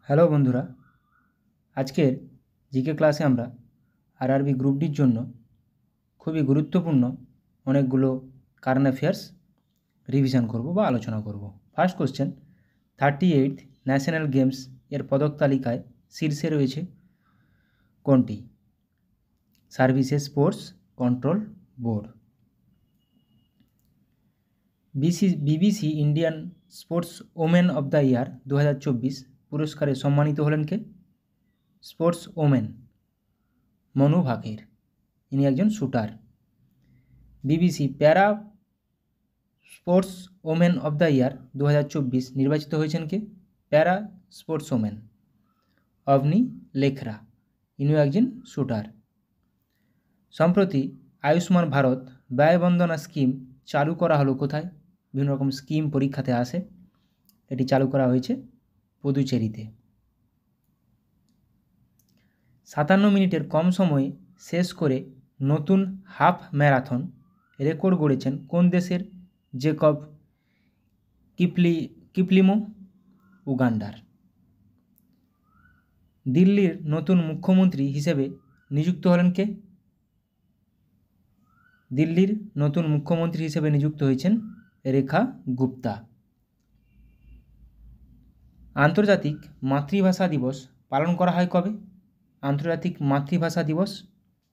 Hello বন্ধুরা, আজকের GK ক্লাসে আমরা আরআরবি গ্রুপ ডির জন্য খুবই গুরুত্বপূর্ণ অনেকগুলো কারেন্ট অ্যাফেয়ার্স রিভিশন করব বা আলোচনা করব। First question, 38th national games এর পদক তালিকায় শীর্ষে রয়েছে কোনটি? Services sports control board. BBC Indian sports women of the year 2024 পুরস্কারে সম্মানিত হলেন কে? স্পোর্টস ওমেন মনু ভাকের, ইনি একজন শুটার। বিবিসি প্যারা sports women of the year 2024 নির্বাচিত হয়েছেন কে? প্যারা স্পোর্টস ওমেন অবনি লেখরা, ইনিও একজন শুটার। সম্প্রতি আয়ুষ্মান ভারত ব্যয় বন্দনা স্কিম চালু করা হলো কোথায়? বিভিন্ন রকম স্কিম পরীক্ষাতে আসে, এটি চালু করা হয়েছে পুদুচেরিতে। 57 মিনিটের কম সময়ে শেষ করে নতুন হাফ ম্যারাথন রেকর্ড গড়েছেন কোন দেশের? জেকব কিপলিমো, উগান্ডার। দিল্লির নতুন মুখ্যমন্ত্রী হিসেবে নিযুক্ত হলেন কে? দিল্লির নতুন মুখ্যমন্ত্রী হিসেবে নিযুক্ত হয়েছেন রেখা গুপ্তা। আন্তর্জাতিক মাতৃভাষা দিবস পালন করা হয় কবে? আন্তর্জাতিক মাতৃভাষা দিবস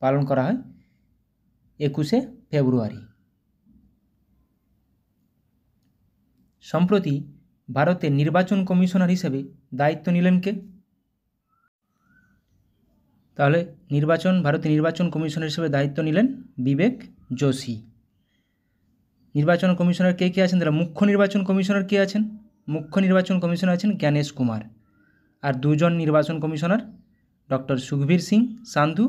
পালন করা হয় 21শে ফেব্রুয়ারি। সম্প্রতি ভারতের নির্বাচন কমিশনার হিসেবে দায়িত্ব নিলেন কে? তাহলে ভারতের নির্বাচন কমিশনার হিসেবে দায়িত্ব নিলেন বিবেক যোশী। নির্বাচন কমিশনার কে কে আছেন? তারা মুখ্য নির্বাচন কমিশনার কে আছেন? মুখ্য নির্বাচন কমিশনার আছেন জ্ঞানেশ কুমার। আর দুজন নির্বাচন কমিশনার ডক্টর সুখবীর সিং সান্ধু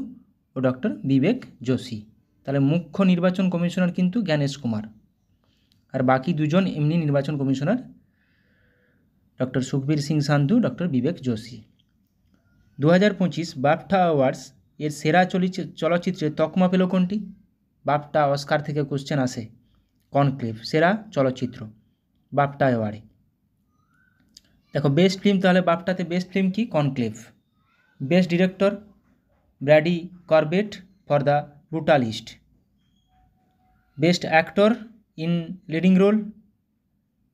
ও ডক্টর বিবেক যোশী। তাহলে মুখ্য নির্বাচন কমিশনার কিন্তু জ্ঞানেশ কুমার, আর বাকি দুজন এমনি নির্বাচন commissioner doctor Sukhbir Singh Sandhu, doctor Vivek Joshi. 2025 BAFTA awards এর সেরা চলচ্চিত্রের তকমা পেল কোনটি? বাফটা অস্কার থেকে কোশ্চেন আসে। কনক্লেভ সেরা চলচ্চিত্র বাফটা অ্যাওয়ার্ডে। দেখো বেস্ট ফিল্ম, তাহলে বাফটাতে বেস্ট ফিল্ম কি? Conclave. Best director Brady Corbet for the Brutalist. Best actor in leading role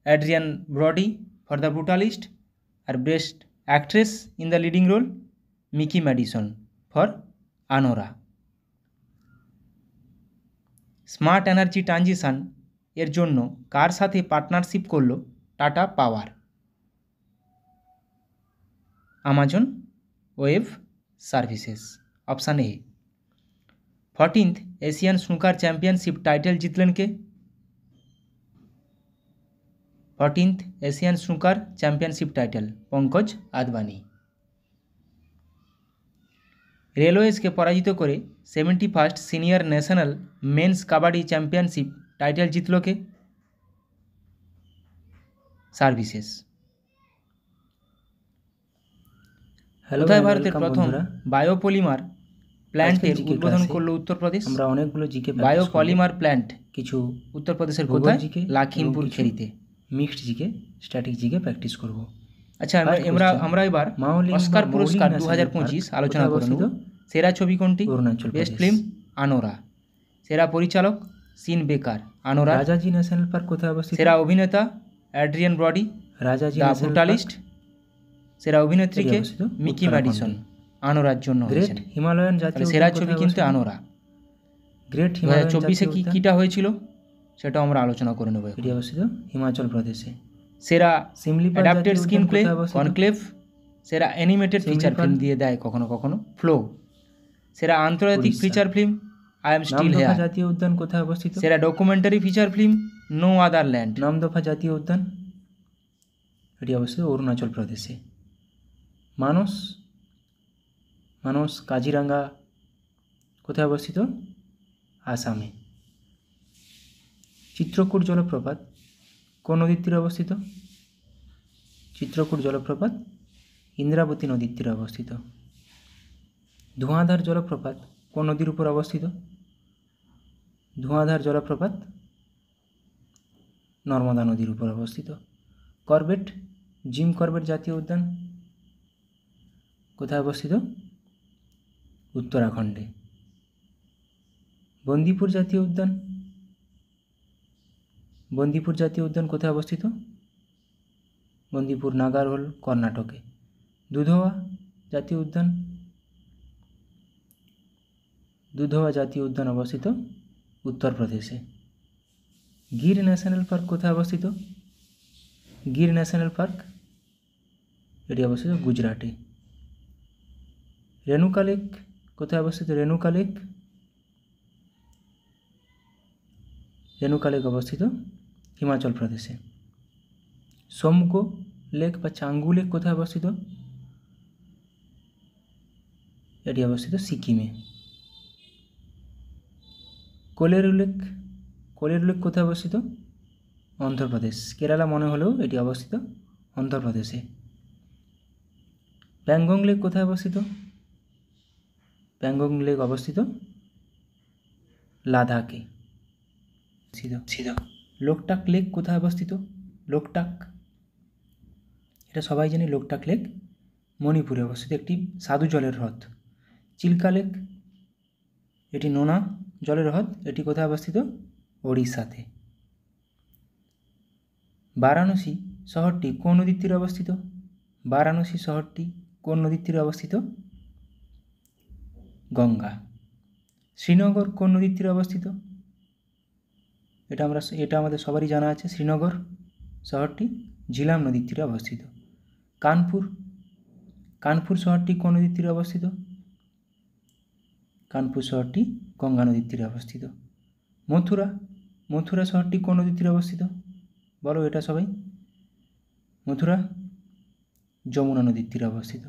Adrian Brody for the Brutalist. আর best actress in the leading role Mikey Madison for Anora. Smart energy transition এর জন্য কার সাথে partnership করল Tata power? Amazon web services, option A. 14th Asian snooker championship title জিতলেন কে? 14th Asian snooker championship title Pankaj Advani. রেলওয়েজকে পরাজিত করে 71st senior national men's kabaddi championship title জিতল কে? সার্ভিসেস। কোথায় ভারতের প্রথম বায়োপলিমার প্ল্যান্টের উদ্বোধন করলো উত্তরপ্রদেশ? আমরা অনেকগুলো জিকে বায়োপলিমার প্ল্যান্ট কিছু উত্তরপ্রদেশের কোথায়? লাখিমপুর খেরিতে। Mixed GK, static GK practice করব। আচ্ছা, আমরা এবার অস্কার পুরস্কার 2025 আলোচনা করে নেব। সেরা ছবি কোনটি? অরুণাচল। Best film আনোরা। সেরা পরিচালক সিন বেকার, আনোরা। রাজাজি ন্যাশনাল পার্ক কোথায় অবস্থিত? সেরা অভিনেতা অ্যাড্রিয়ান ব্রডি, রাজাজি দ্য ব্রুটালিস্ট। সেরা অভিনেত্রীকে মিকি ম্যাডিসন, আনোরার জন্য হয়েছেন। হিমালয়ান জাতীয় সেরা ছবি কিন্তু আনোরা। গ্রেট 2024 কিটা হয়েছিল সেটাও আমরা আলোচনা করে নেব। এটি অবস্থিত হিমাচল প্রদেশে। সেরা অ্যাডাপ্টেড স্ক্রিন প্লে কনক্লেভ। সেরা অ্যানিমেটেড ফিচার ফিল্ম দিয়ে দেয় কখনো কখনো ফ্লো। সেরা আন্তর্জাতিক feature film I am still here. Namdapha জাতীয় উদ্যান কোথায় অবস্থিত? সেরা documentary feature film no other land. Namdapha জাতীয় উদ্যান এটি অবস্থিত অরুণাচল প্রদেশে। মানস কাজিরাঙ্গা কোথায় অবস্থিত? আসামে। চিত্রকূট জলপ্রপাত কোন নদীর তীরে অবস্থিত? চিত্রকূট জলপ্রপাত ইন্দ্রাবতী নদীর তীরে অবস্থিত। ধোঁয়াধার জলপ্রপাত কোন নদীর উপর অবস্থিত? ধোঁয়াধার জলপ্রপাত নর্মদা নদীর উপর অবস্থিত। জিম করবেট জাতীয় উদ্যান কোথায় অবস্থিত? উত্তরাখণ্ডে। বন্দিপুর জাতীয় উদ্যান, বন্দিপুর জাতীয় উদ্যান কোথায় অবস্থিত? বন্দিপুর নাগারহোল, কর্ণাটকে। দুধওয়া জাতীয় উদ্যান, দুধওয়া জাতীয় উদ্যান অবস্থিত উত্তরপ্রদেশে। গির ন্যাশনাল পার্ক কোথায় অবস্থিত? গির ন্যাশনাল পার্ক এটি অবস্থিত গুজরাটে। রেণুকা লেক কোথায় অবস্থিত? রেণুকা লেক, রেণুকা লেক অবস্থিত হিমাচল প্রদেশে। সোমগো লেক বা চাঙ্গু লেক কোথায় অবস্থিত? এটি অবস্থিত সিকিমে। কোলেরু লেক, কোলেরু লেক কোথায় অবস্থিত? অন্ধ্রপ্রদেশ। কেরালা মনে হলেও এটি অবস্থিত অন্ধ্রপ্রদেশে। প্যাংগং লেক কোথায় অবস্থিত? প্যাংগং লেক অবস্থিত লাদাখে। লোকটাক লেক কোথায় অবস্থিত? লোকটাক, এটা সবাই জানি, লোকটাক লেক মণিপুরে অবস্থিত একটি স্বাদু জলের হ্রদ। চিল্কা লেক, এটি নোনা জলের হ্রদ, এটি কোথায় অবস্থিত? ওড়িশাতে। বারাণসী শহরটি কোন নদীর তীরে অবস্থিত? বারাণসী শহরটি কোন নদীর তীরে অবস্থিত? গঙ্গা। শ্রীনগর কোন নদীর তীরে অবস্থিত? এটা আমাদের সবারই জানা আছে। শ্রীনগর শহরটি ঝিলাম নদীর তীরে অবস্থিত। কানপুর, কানপুর শহরটি কোন নদীর তীরে অবস্থিত? কানপুর শহরটি গঙ্গা নদীর তীরে অবস্থিত। মথুরা, মথুরা শহরটি কোন নদীর তীরে অবস্থিত? বলো এটা সবাই। মথুরা যমুনা নদীর তীরে অবস্থিত।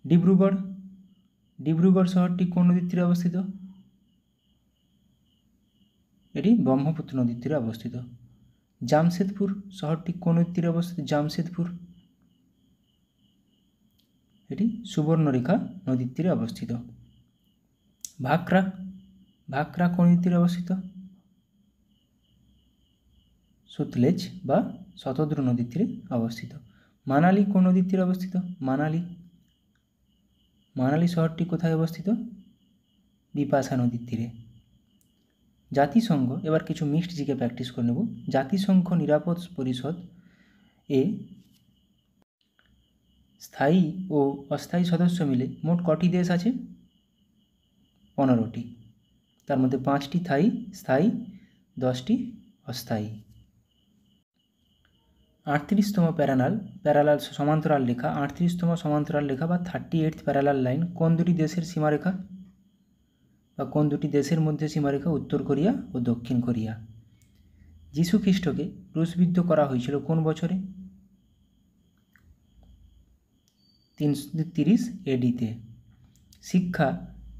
ডিব্রুগড়, ডিব্রুগড় শহরটি কোন নদীর তীরে অবস্থিত? এটি ব্রহ্মপুত্র নদীর তীরে অবস্থিত। জামশেদপুর শহরটি কোন নদীর তীরে অবস্থিত? জামশেদপুর, এটি সুবর্ণরেখা নদীর তীরে অবস্থিত। ভাকরা, ভাকরা কোন নদীর তীরে অবস্থিত? সুতলেজ বা শতদ্রু নদীর তীরে অবস্থিত। মানালি কোন নদীর তীরে অবস্থিত? মানালি, মানালি শহরটি কোথায় অবস্থিত? বিপাশা নদীর তীরে। জাতিসংঘ, এবার কিছু মিক্সড জিকে প্র্যাকটিস করে নেব। জাতিসংঘ নিরাপদ পরিষদ এ স্থায়ী ও অস্থায়ী সদস্য মিলে মোট কটি দেশ আছে? 15টি। তার মধ্যে 5টি স্থায়ী, 10টি অস্থায়ী। 38তম প্যারালাল সমান্তরাল রেখা, 38তম সমান্তরাল রেখা বা 38th প্যারালাল লাইন কোন দুটি দেশের সীমারেখা বা কোন দুটি দেশের মধ্যে সীমারেখা? উত্তর কোরিয়া ও দক্ষিণ কোরিয়া। যীশু খ্রিস্টকে ক্রুশবিদ্ধ করা হয়েছিল কোন বছরে? 330 AD-তে। শিক্ষা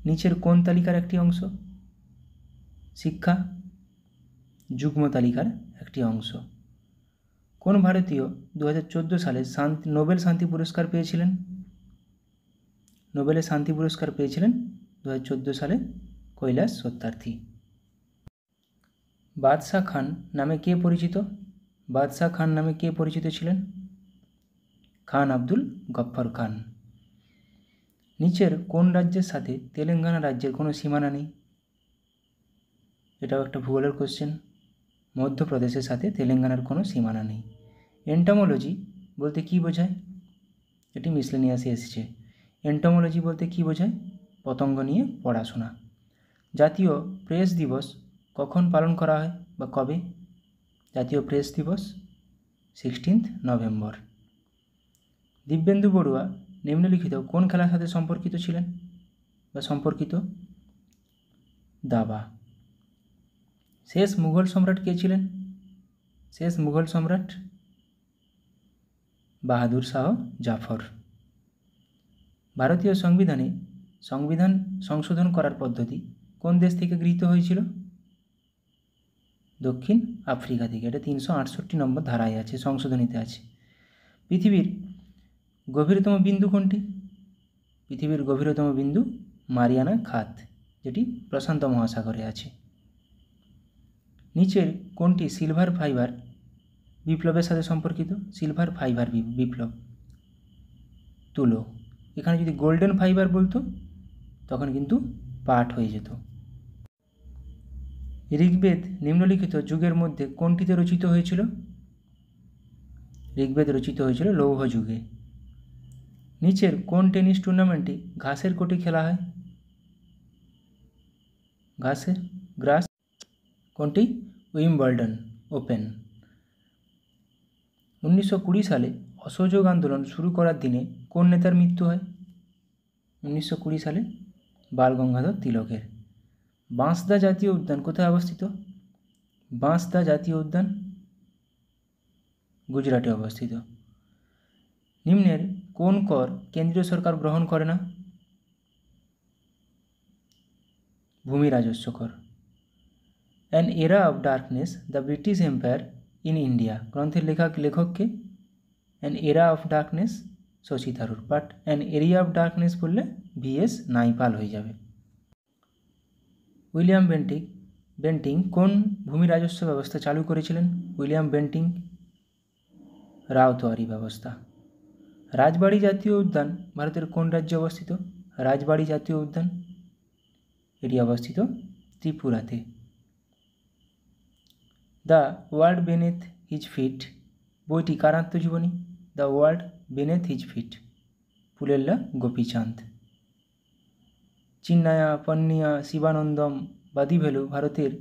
নিচের কোন তালিকার একটি অংশ? শিক্ষা যুগ্ম তালিকার একটি অংশ। কোন ভারতীয় 2014 সালে নোবেল শান্তি পুরস্কার পেয়েছিলেন? নোবেলের শান্তি পুরস্কার পেয়েছিলেন 2014 সালে কৈলাস সত্যার্থী। বাদশাহ খান নামে কে পরিচিত? বাদশাহ খান নামে কে পরিচিত ছিলেন? খান আব্দুল গফ্ফর খান। নিচের কোন রাজ্যের সাথে তেলেঙ্গানা রাজ্যের কোনো সীমানা নেই? এটাও একটা ভূগোলের কোশ্চেন। মধ্যপ্রদেশের সাথে তেলেঙ্গানার কোনো সীমানা নেই। এন্টোমোলজি বলতে কী বোঝায়? এটি মিসলেনিয়াসে এসেছে। এন্টোমোলজি বলতে কী বোঝায়? পতঙ্গ নিয়ে পড়াশোনা। জাতীয় প্রেস দিবস কখন পালন করা হয় বা কবে? জাতীয় প্রেস দিবস 16 নভেম্বর। দিব্যেন্দু বড়ুয়া নিম্নলিখিত কোন খেলার সাথে সম্পর্কিত ছিলেন বা সম্পর্কিত? দাবা। শেষ মুঘল সম্রাট কে ছিলেন? শেষ মুঘল সম্রাট বাহাদুর শাহ জাফর। ভারতীয় সংবিধানে সংবিধান সংশোধন করার পদ্ধতি কোন দেশ থেকে গৃহীত হয়েছিল? দক্ষিণ আফ্রিকা থেকে। এটা 368 নম্বর ধারায় আছে, সংশোধনীতে আছে। পৃথিবীর গভীরতম বিন্দু কোনটি? পৃথিবীর গভীরতম বিন্দু মারিয়ানা খাত, যেটি প্রশান্ত মহাসাগরে আছে। নিচের কোনটি সিলভার ফাইবার বিপ্লবের সাথে সম্পর্কিত? সিলভার ফাইবার বিপ্লব। তুলো। এখানে যদি গোল্ডেন ফাইবার বলতো তখন কিন্তু পাট হয়ে যেত। ঋগ্বেদ নিম্নলিখিত যুগের মধ্যে কোনটিতে রচিত হয়েছিল? ঋগ্বেদ রচিত হয়েছিল লৌহ যুগে। নিচের কোন টেনিস টুর্নামেন্টটি ঘাসের কোর্টে খেলা হয়? গ্রাস। কোনটি? Wimbledon open. 1920 সালে অসহযোগ আন্দোলন শুরু করার দিনে কোন নেতার মৃত্যু হয়? 1920 সালে বাল গঙ্গাধর তিলকের। বাঁশদা জাতীয় উদ্যান কোথায় অবস্থিত? বাঁশদা জাতীয় উদ্যান গুজরাটে অবস্থিত। নিম্নের কোন কর কেন্দ্রীয় সরকার গ্রহণ করে না? ভূমি রাজস্ব কর। অ্যান এরা of darkness the British empire in India গ্রন্থের লেখককে? অ্যান এরা of darkness Shashi Tharoor, but an area of darkness বললে VS নাইপাল হয়ে যাবে। উইলিয়াম বেন্টিং কোন ভূমি রাজস্ব ব্যবস্থা চালু করেছিলেন? উইলিয়াম বেন্টিং রাওতোয়ারি ব্যবস্থা। রাজবাড়ি জাতীয় উদ্যান ভারতের কোন রাজ্যে অবস্থিত? রাজবাড়ি জাতীয় উদ্যান এটি অবস্থিত ত্রিপুরাতে। The World Beneath His Feet বইটি কার আত্মজীবনী? The World Beneath His Feet Pullela Gopichand. Chinnaya, Panniya, Sivanandam, Vadivelu ভারতের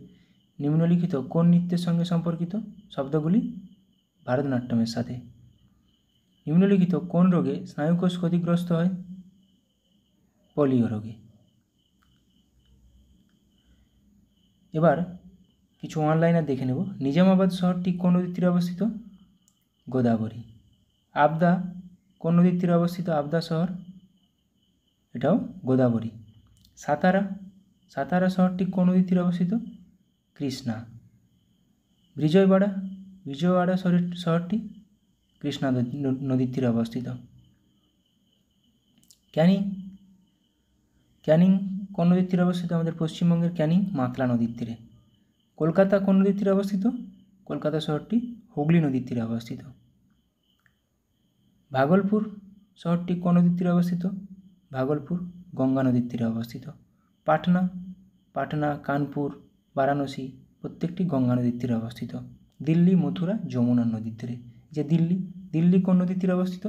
নিম্নলিখিত কোন নৃত্যের সঙ্গে সম্পর্কিত? শব্দগুলি ভারতনাট্যমের সাথে। নিম্নলিখিত কোন রোগে স্নায়ুকোষ ক্ষতিগ্রস্ত হয়? পোলিও রোগে। এবার কিছু অনলাইনার দেখে নেব। নিজামাবাদ শহরটি কোন নদীর তীরে অবস্থিত? গোদাবরী। আবদা কোন নদীর তীরে অবস্থিত? আবদা শহর এটাও গোদাবরী। সাতারা শহরটি কোন নদীর তীরে অবস্থিত? কৃষ্ণা। বিজয়ওয়াড়া শহরটি কৃষ্ণা নদীর তীরে অবস্থিত। ক্যানিং কোন নদীর তীরে অবস্থিত? আমাদের পশ্চিমবঙ্গের ক্যানিং মাতলা নদীর তীরে। কলকাতা কোন নদীর তীরে অবস্থিত? কলকাতা শহরটি হুগলি নদীর তীরে অবস্থিত। ভাগলপুর শহরটি কোন নদীর তীরে অবস্থিত? ভাগলপুর গঙ্গা নদীর তীরে অবস্থিত। পাটনা, কানপুর, বারাণসী প্রত্যেকটি গঙ্গা নদীর তীরে অবস্থিত। দিল্লি, মথুরা যমুনা নদীর তীরে। যে দিল্লি কোন নদীর তীরে অবস্থিত?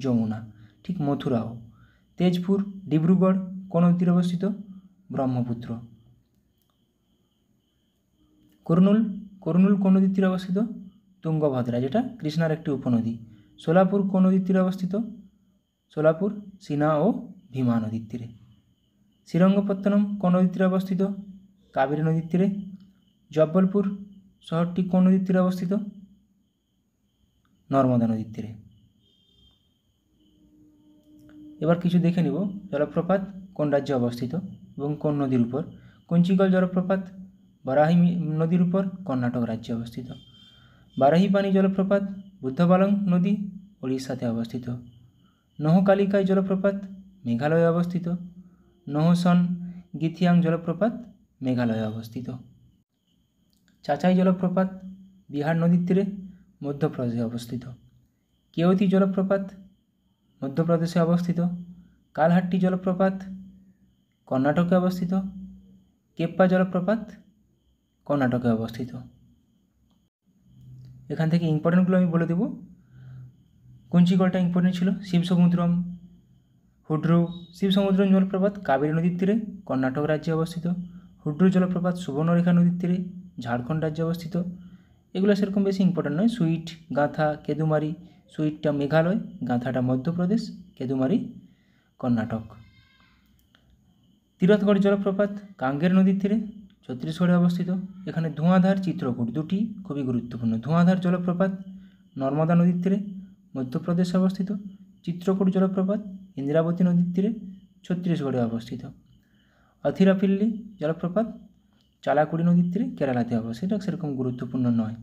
যমুনা। ঠিক মথুরাও। তেজপুর, ডিব্রুগড় কোন নদীর তীরে অবস্থিত? ব্রহ্মপুত্র। কুরনুল কোন নদীর তীরে অবস্থিত? তুঙ্গভদ্রা, যেটা কৃষ্ণার একটি উপনদী। সোলাপুর কোন নদীর তীরে অবস্থিত? সোলাপুর সিনা ও ভীমা নদীর তীরে। শ্রীরঙ্গপত্তনম কোন নদীর তীরে অবস্থিত? কাবেরী নদীর তীরে। জব্বলপুর শহরটি কোন নদীর তীরে অবস্থিত? নর্মদা নদীর তীরে। এবার কিছু দেখে নিব জলপ্রপাত কোন রাজ্যে অবস্থিত এবং কোন নদীর উপর। কুঞ্চিকল জলপ্রপাত বারাহি নদীর উপর কর্ণাটক রাজ্যে অবস্থিত। বারাহিপানি জলপ্রপাত বুদ্ধবালং নদী ওড়িশাতে অবস্থিত। নহকালিকাই জলপ্রপাত মেঘালয়ে অবস্থিত। নহসন গিথিয়াং জলপ্রপাত মেঘালয়ে অবস্থিত। চাচাই জলপ্রপাত বিহার নদীর তীরে মধ্যপ্রদেশে অবস্থিত। কেওতি জলপ্রপাত মধ্যপ্রদেশে অবস্থিত। কালহাট্টি জলপ্রপাত কর্ণাটকে অবস্থিত। কেপ্পা জলপ্রপাত কর্ণাটকে অবস্থিত। এখান থেকে ইম্পর্টেন্টগুলো আমি বলে দেব। কুঞ্চিকলটা ইম্পর্টেন্ট ছিল। শিবসমুদ্রম, হুড্রু শিবসমুদ্রম জলপ্রপাত কাবেরী নদীর তীরে কর্ণাটক রাজ্যে অবস্থিত। হুড্রু জলপ্রপাত সুবর্ণরেখা নদীর তীরে ঝাড়খণ্ড রাজ্যে অবস্থিত। এগুলো সেরকম বেশি ইম্পর্টেন্ট নয়। সুইট, গাঁথা, কেদুমারি। সুইটটা মেঘালয়, গাঁথাটা মধ্যপ্রদেশ, কেদুমারি কর্ণাটক। তীরথগড় জলপ্রপাত কাঙ্গের নদীর তীরে ছত্তিশগড়ে অবস্থিত। এখানে ধোঁয়াধার, চিত্রকূট দুটি খুবই গুরুত্বপূর্ণ। ধোঁয়াধার জলপ্রপাত নর্মদা নদীর তীরে মধ্যপ্রদেশে অবস্থিত। চিত্রকূট জলপ্রপাত ইন্দ্রাবতী নদীর তীরে ছত্তিশগড়ে অবস্থিত। অথিরাপিল্লি জলপ্রপাত চালাকুড়ি নদীর তীরে কেরালাতে অবস্থিত। এটা সেরকম গুরুত্বপূর্ণ নয়।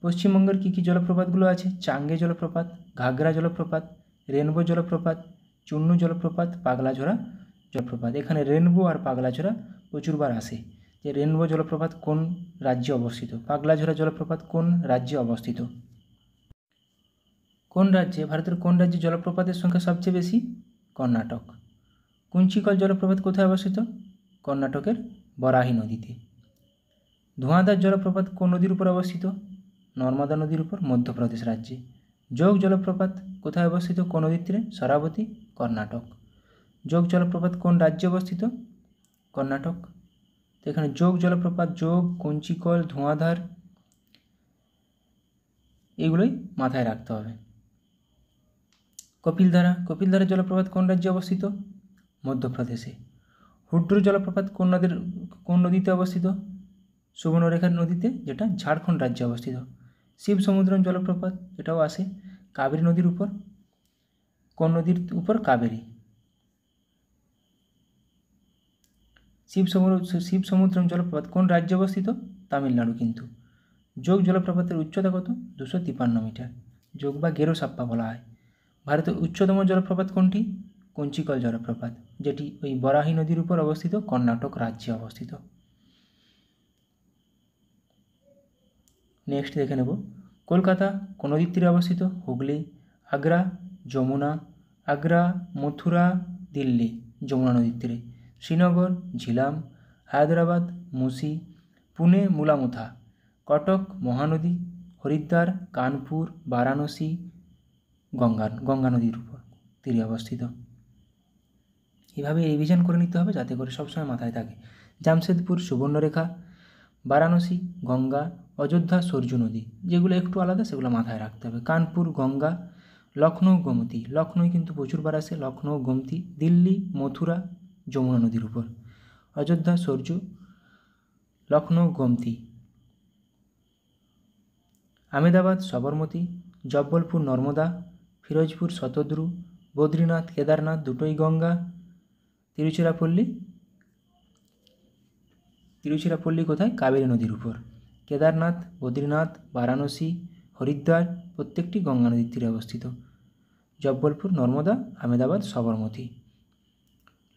পশ্চিমবঙ্গের কী কী জলপ্রপাতগুলো আছে? চাঙ্গে জলপ্রপাত, ঘাগরা জলপ্রপাত, রেনবো জলপ্রপাত, চুন্নু জলপ্রপাত, পাগলাঝোড়া জলপ্রপাত। এখানে রেনবো আর পাগলাঝোড়া প্রচুরবার আসে, যে রেনবো জলপ্রপাত কোন রাজ্যে অবস্থিত, পাগলাঝোড়া জলপ্রপাত কোন রাজ্যে অবস্থিত। ভারতের কোন রাজ্যে জলপ্রপাতের সংখ্যা সবচেয়ে বেশি? কর্ণাটক। কুঞ্চিকল জলপ্রপাত কোথায় অবস্থিত? কর্ণাটকের বরাহী নদীতে। ধোঁয়াধার জলপ্রপাত কোন নদীর উপর অবস্থিত? নর্মদা নদীর উপর, মধ্যপ্রদেশ রাজ্যে। যোগ জলপ্রপাত কোথায় অবস্থিত? কোন নদীর তীরে? শরাবতী, কর্ণাটক। যোগ জলপ্রপাত কোন রাজ্যে অবস্থিত? কর্ণাটক। তো এখানে যোগ জলপ্রপাত, যোগ, কুঞ্চিকল, ধোঁয়াধার এগুলোই মাথায় রাখতে হবে। কপিলধারা জলপ্রপাত কোন রাজ্যে অবস্থিত? মধ্যপ্রদেশে। হুড্রু জলপ্রপাত কোন নদীতে অবস্থিত? সুবর্ণরেখা নদীতে, যেটা ঝাড়খণ্ড রাজ্যে অবস্থিত। শিব সমুদ্রম জলপ্রপাত, এটাও আসে কাবেরী নদীর উপর। কোন নদীর উপর? কাবেরী। শিব সমুদ্রম জলপ্রপাত কোন রাজ্যে অবস্থিত? তামিলনাড়ু। কিন্তু যোগ জলপ্রপাতের উচ্চতা কত? 253 মিটার। যোগ বা গেরোসাপ্পা বলা হয়। ভারতের উচ্চতম জলপ্রপাত কোনটি? কুঞ্চিকল জলপ্রপাত, যেটি ওই বরাহী নদীর উপর অবস্থিত, কর্ণাটক রাজ্যে অবস্থিত। নেক্সট দেখে নেব, কলকাতা কোন নদীর তীরে অবস্থিত? হুগলি। আগ্রা, যমুনা। আগ্রা, মথুরা, দিল্লি, যমুনা নদীর তীরে। শ্রীনগর, ঝিলাম। হায়দ্রাবাদ, মুসি। পুনে, মুলামুথা। কটক, মহানদী। হরিদ্বার, কানপুর, বারাণসী, গঙ্গা নদীর উপর তীরে অবস্থিত। এভাবে রিভিশন করে নিতে হবে যাতে করে সবসময় মাথায় থাকে। জামশেদপুর, সুবর্ণরেখা। বারাণসী, গঙ্গা। অযোধ্যা, সরজু নদী। যেগুলো একটু আলাদা সেগুলো মাথায় রাখতে হবে। কানপুর, গঙ্গা। লখনৌ, গোমতী। লখনৌ কিন্তু প্রচুরবার আসে, লখনৌ, গোমতী। দিল্লি, মথুরা, যমুনা নদীর উপর। অযোধ্যা, সরজু, লখনৌ, গোমতী। আহমেদাবাদ, সবরমতী। জব্বলপুর, নর্মদা। ফিরোজপুর, শতদ্রু। বদ্রীনাথ, কেদারনাথ, দুটোই গঙ্গা। তিরুচিরাপল্লী কোথায়? কাবেরী নদীর উপর। কেদারনাথ, বদ্রীনাথ, বারাণসী, হরিদ্বার প্রত্যেকটি গঙ্গা নদীর তীরে অবস্থিত। জব্বলপুর, নর্মদা, আহমেদাবাদ, সবরমতী।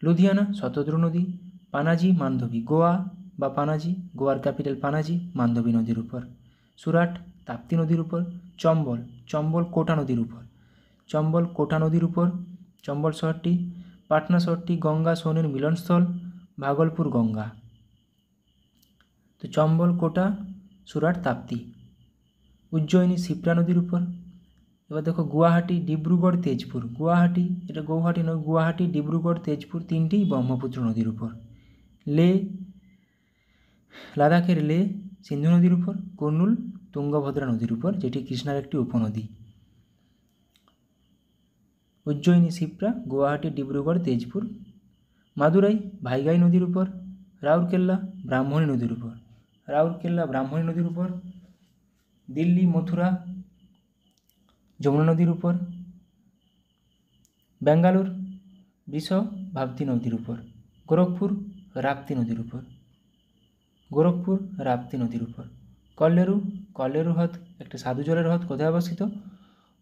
লুধিয়ানা, শতদ্রু নদী। পানাজি, মান্ডবী। গোয়া বা পানাজি, গোয়ার ক্যাপিটাল পানাজি, মান্ডবী নদীর উপর। সুরাট, তাপ্তি নদীর উপর। চম্বল কোটা নদীর উপর। কোটা নদীর উপর চম্বল শহরটি। পাটনা শহরটি গঙ্গা সোনের মিলনস্থল, ভাগলপুর, গঙ্গা। তো চম্বল, কোটা, সুরাট, তাপ্তি। উজ্জয়িনী, শিপ্রা নদীর উপর। এবার দেখো গুয়াহাটি, ডিব্রুগড়, তেজপুর। এটা গৌহাটি নয়, গুয়াহাটি, ডিব্রুগড়, তেজপুর তিনটিই ব্রহ্মপুত্র নদীর উপর। লাদাখের লে সিন্ধু নদীর উপর। কুর্নুল, তুঙ্গভদ্রা নদীর উপর, যেটি কৃষ্ণার একটি উপনদী। উজ্জয়িনী, শিপ্রা, গুয়াহাটি, ডিব্রুগড়, তেজপুর। মাদুরাই, ভাইগাই নদীর উপর। রাউরকেল্লা, ব্রাহ্মণী নদীর উপর। দিল্লি, মথুরা, যমুনা নদীর উপর। বেঙ্গালুর, ভাবতী নদীর উপর। গোরখপুর, রাপ্তি নদীর উপর। কল্লেরু হ্রদ একটা স্বাদু জলের হ্রদ, কোথায় অবস্থিত?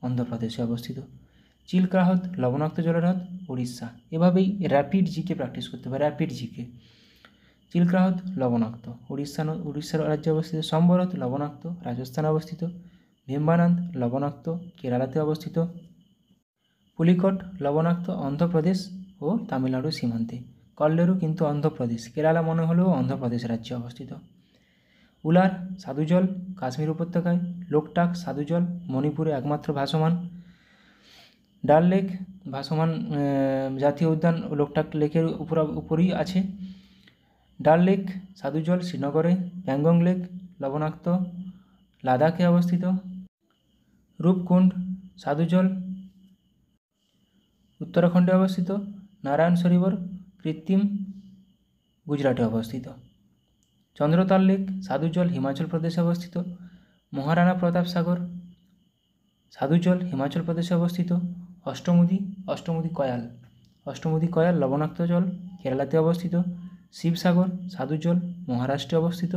অন্ধ্রপ্রদেশে অবস্থিত। চিল্কা হ্রদ লবণাক্ত জলের হ্রদ, উড়িষ্যা। এভাবেই র্যাপিড জিকে প্র্যাকটিস করতে হবে। চিল্কা হ্রদ লবণাক্ত, উড়িষ্যার রাজ্যে অবস্থিত। সম্বর হ্রদ লবণাক্ত, রাজস্থানে অবস্থিত। ভেম্বানান্দ লবণাক্ত, কেরালাতে অবস্থিত। পুলিকট লবণাক্ত, অন্ধ্রপ্রদেশ ও তামিলনাড়ুর সীমান্তে। কল্লেরু কিন্তু অন্ধ্রপ্রদেশ, কেরালা মনে হলেও অন্ধ্রপ্রদেশ রাজ্যে অবস্থিত। উলার সাধুজল, কাশ্মীর উপত্যকায়। লোকটাক সাধুজল, মণিপুরে একমাত্র ভাসমান। ডাল লেক ভাসমান জাতীয় উদ্যান লোকটাক লেকের উপরই আছে। ডাল লেক সাধুজল শ্রীনগরে। প্যাংগং লেক লবণাক্ত, লাদাখে অবস্থিত। রূপকুণ্ড সাধুজল উত্তরাখণ্ডে অবস্থিত। নারায়ণ সরোবর কৃত্রিম, গুজরাটে অবস্থিত। চন্দ্রতাল লেক সাধুজল হিমাচল প্রদেশে অবস্থিত। মহারাণা প্রতাপ সাগর সাধুজল হিমাচল প্রদেশে অবস্থিত। অষ্টমুদি কয়াল লবণাক্ত জল, কেরালাতে অবস্থিত। শিবসাগর সাধুজল মহারাষ্ট্রে অবস্থিত।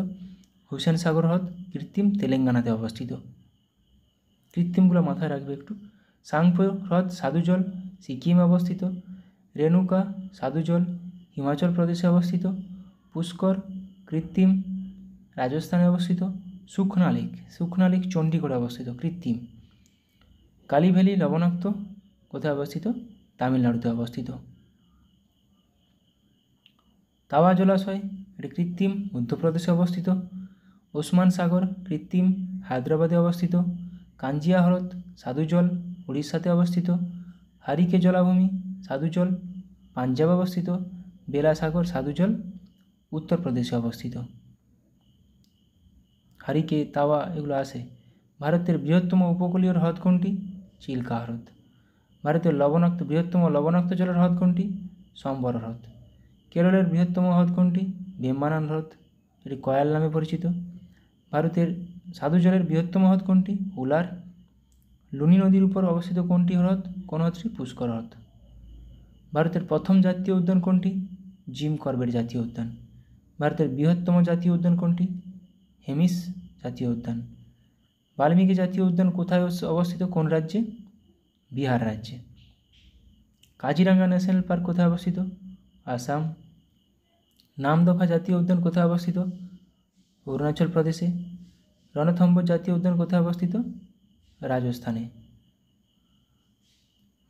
হুসেন সাগর হ্রদ কৃত্রিম, তেলেঙ্গানাতে অবস্থিত। কৃত্রিমগুলো মাথায় রাখবে একটু। সাংপো হ্রদ সাধুজল সিকিমে অবস্থিত। রেণুকা সাধুজল হিমাচল প্রদেশে অবস্থিত। পুষ্কর কৃত্রিম, রাজস্থানে অবস্থিত। সুখনা লেক চণ্ডীগড়ে অবস্থিত, কৃত্রিম। কালী ভ্যালি লবণাক্ত, কোথায় অবস্থিত? তামিলনাড়ুতে অবস্থিত। তাওয়া জলাশয় এটি কৃত্রিম মধ্যপ্রদেশে অবস্থিত। ওসমান সাগর কৃত্রিম হায়দ্রাবাদে অবস্থিত। কাঞ্জিয়া হ্রদ সাধুজল উড়িষ্যাতে অবস্থিত। হারিকে জলাভূমি সাধুজল পাঞ্জাবে অবস্থিত। বেলা সাগর সাধুজল উত্তরপ্রদেশে অবস্থিত। হারিকে তাওয়া এগুলো আসে। ভারতের বৃহত্তম উপকূলীয় হ্রদ কোনটি? চিল্কা হ্রদ। ভারতের বৃহত্তম লবণাক্ত জলের হ্রদ কোনটি? সম্বর হ্রদ। কেরলের বৃহত্তম হ্রদ কোনটি? বেম্বানান হ্রদ, এটি কয়াল নামে পরিচিত। ভারতের স্বাদু জলের বৃহত্তম হ্রদ কোনটি? উলার। লুনি নদীর উপর অবস্থিত কোন হ্রদটি? পুষ্কর হ্রদ। ভারতের প্রথম জাতীয় উদ্যান কোনটি? জিম করবেট জাতীয় উদ্যান। ভারতের বৃহত্তম জাতীয় উদ্যান কোনটি? হেমিস জাতীয় উদ্যান। বাল্মীকি জাতীয় উদ্যান কোথায় অবস্থিত? কোন রাজ্যে? বিহার রাজ্যে। কাজিরাঙ্গা ন্যাশনাল পার্ক কোথায় অবস্থিত? আসাম। নামদফা জাতীয় উদ্যান কোথায় অবস্থিত? অরুণাচল প্রদেশে। রণথম্বর জাতীয় উদ্যান কোথায় অবস্থিত? রাজস্থানে।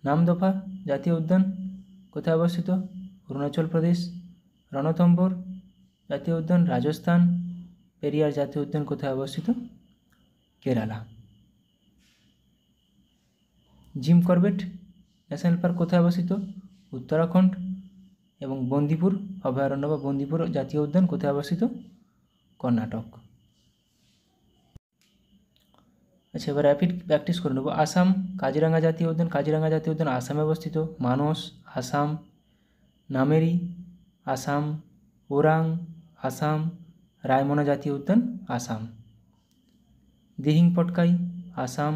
নামদফা জাতীয় উদ্যান কোথায় অবস্থিত? অরুণাচল প্রদেশ। রণথম্বর জাতীয় উদ্যান রাজস্থান। পেরিয়ার জাতীয় উদ্যান কোথায় অবস্থিত? Kerala. Jim Corbett national park কোথায় অবস্থিত? উত্তরাখণ্ড। এবং বন্দিপুর অভয়ারণ্য বা বন্দিপুর জাতীয় উদ্যান কোথায় অবস্থিত? কর্ণাটক। আচ্ছা, এবার র্যাপিড প্র্যাকটিস করে নেব। আসাম কাজিরাঙ্গা জাতীয় উদ্যান আসামে অবস্থিত। মানস আসাম। নামেরি আসাম। ওরাং আসাম। রায়মনা জাতীয় উদ্যান আসাম। দিহিং পটকাই আসাম।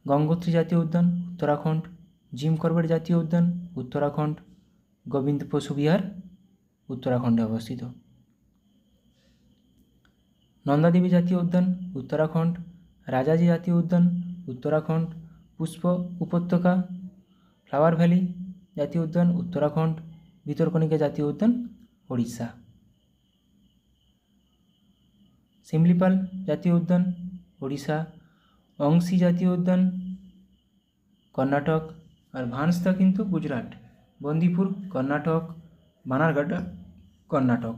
গঙ্গোত্রী জাতীয় উদ্যান উত্তরাখণ্ড। জিম করবেট জাতীয় উদ্যান উত্তরাখণ্ড। গোবিন্দ পশু বিহার উত্তরাখণ্ডে অবস্থিত। নন্দাদেবী জাতীয় উদ্যান উত্তরাখণ্ড। রাজাজি জাতীয় উদ্যান উত্তরাখণ্ড। পুষ্প উপত্যকা ফ্লাওয়ার ভ্যালি জাতীয় উদ্যান উত্তরাখণ্ড। ভিতরকণিকা জাতীয় উদ্যান ওড়িশা। শিমলিপাল জাতীয় উদ্যান ওড়িশা। অংশী জাতীয় উদ্যান কর্ণাটক। আর ভানসদা কিন্তু গুজরাট। বন্দিপুর কর্ণাটক। বানারঘাটা কর্ণাটক।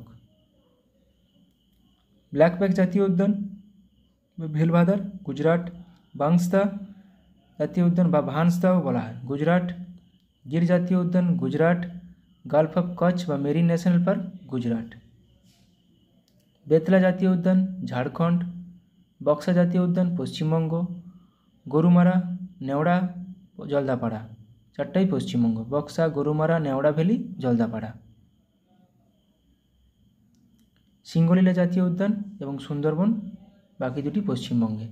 ব্ল্যাকব্যাক জাতীয় উদ্যান বা ভেলভাদার গুজরাট। বাংসদা জাতীয় উদ্যান বা ভানসদাও বলা হয় গুজরাট। গির জাতীয় উদ্যান গুজরাট। গালফ অফ কচ্ছ বা marine National park Gujarat. Betla জাতীয় উদ্যান ঝাড়খণ্ড। বক্সা জাতীয় উদ্যান পশ্চিমবঙ্গ। গরুমারা নেওড়া জলদাপাড়া চারটাই পশ্চিমবঙ্গ। বক্সা গরুমারা নেওড়া ভ্যালি জলদাপাড়া। সিঙ্গলীলা জাতীয় উদ্যান এবং সুন্দরবন বাকি দুটি পশ্চিমবঙ্গে।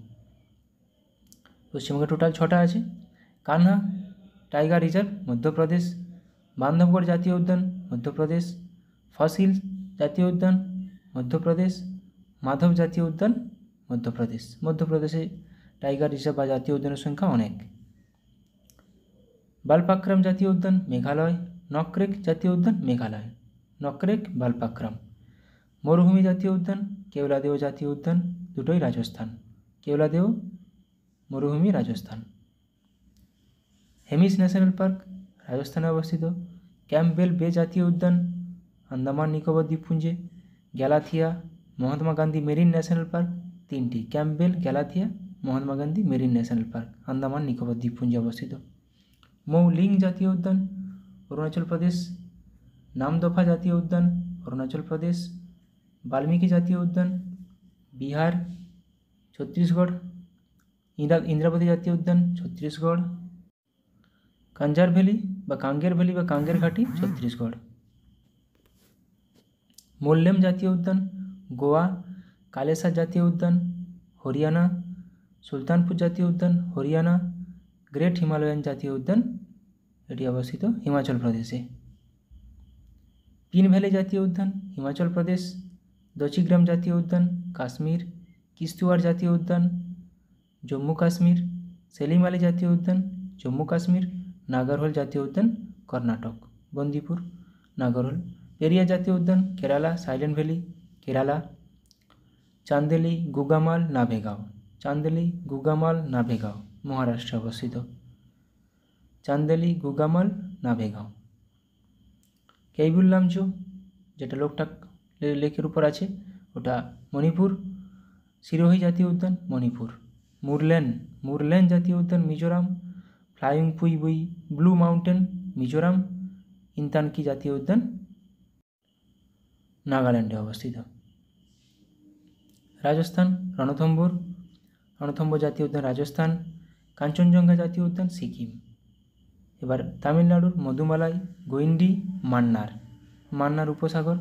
পশ্চিমবঙ্গে টোটাল 6টা আছে। Kanha Tiger Reserve Madhya Pradesh. বান্ধবগড় জাতীয় উদ্যান মধ্যপ্রদেশ। ফসিল জাতীয় উদ্যান মধ্যপ্রদেশ। মাধব জাতীয় উদ্যান মধ্যপ্রদেশ। মধ্যপ্রদেশে টাইগার রিজার্ভ বা জাতীয় উদ্যানের সংখ্যা অনেক। বালপাক্রাম জাতীয় উদ্যান মেঘালয়। নকরেক জাতীয় উদ্যান মেঘালয়। নকরেক বালপাক্রাম। মরুভূমি জাতীয় উদ্যান কেওলাদেও জাতীয় উদ্যান দুটোই রাজস্থান। কেওলাদেও মরুভূমি রাজস্থান। হেমিস ন্যাশনাল পার্ক রাজস্থানে অবস্থিত। ক্যাম্পবেল বে জাতীয় উদ্যান আন্দামান নিকোবর দ্বীপপুঞ্জে। Galathea Mahatma Gandhi Marine National Park 3টি। Campbell Galathea Mahatma Gandhi Marine National Park Andaman Nicobar দ্বীপপুঞ্জে অবস্থিত। মৌলিং জাতীয় উদ্যান অরুণাচল প্রদেশ। নামদফা জাতীয় উদ্যান অরুণাচল প্রদেশ। বাল্মীকি জাতীয় উদ্যান বিহার ছত্তিশগড়। ইন্দ্রাবতী জাতীয় উদ্যান ছত্তিশগড়। কাঞ্জার ভ্যালি বা কাঙ্গের ঘাটি ছত্তিশগড়। মোল্লেম জাতীয় উদ্যান গোয়া। কালেসার জাতীয় উদ্যান হরিয়ানা। সুলতানপুর জাতীয় উদ্যান হরিয়ানা। গ্রেট হিমালয়ান জাতীয় উদ্যান এটি অবস্থিত হিমাচল প্রদেশে। পিন ভ্যালি জাতীয় উদ্যান হিমাচল প্রদেশ। দচিগ্রাম জাতীয় উদ্যান কাশ্মীর। কিস্তুয়ার জাতীয় উদ্যান জম্মু কাশ্মীর। সেলিম আলী জাতীয় উদ্যান জম্মু কাশ্মীর। নাগরহোল জাতীয় উদ্যান কর্ণাটক। বন্দিপুর নাগরহোল। পেরিয়ার জাতীয় উদ্যান কেরালা সাইলেন্ট ভ্যালি কেরালা। চান্দেলি গুগামাল নাভেগাঁও মহারাষ্ট্রে অবস্থিত। চান্দেলি, গুগামাল, নাভেগাঁও। কেইবুল লামচো যেটা লোকটাক লেকের উপর আছে ওটা মণিপুর। সিরোহি জাতীয় উদ্যান মণিপুর। মুরলেন জাতীয় উদ্যান মিজোরাম। ফ্লাইং পুইবুই ব্লু মাউন্টেন মিজোরাম। ইনতানকি জাতীয় উদ্যান নাগাল্যান্ডে অবস্থিত। রাজস্থান রণথম্বর জাতীয় উদ্যান রাজস্থান। কাঞ্চনজঙ্ঘা জাতীয় উদ্যান সিকিম। এবার তামিলনাড়ুর মধুমালাই, গইন্ডি, মান্নার উপসাগর,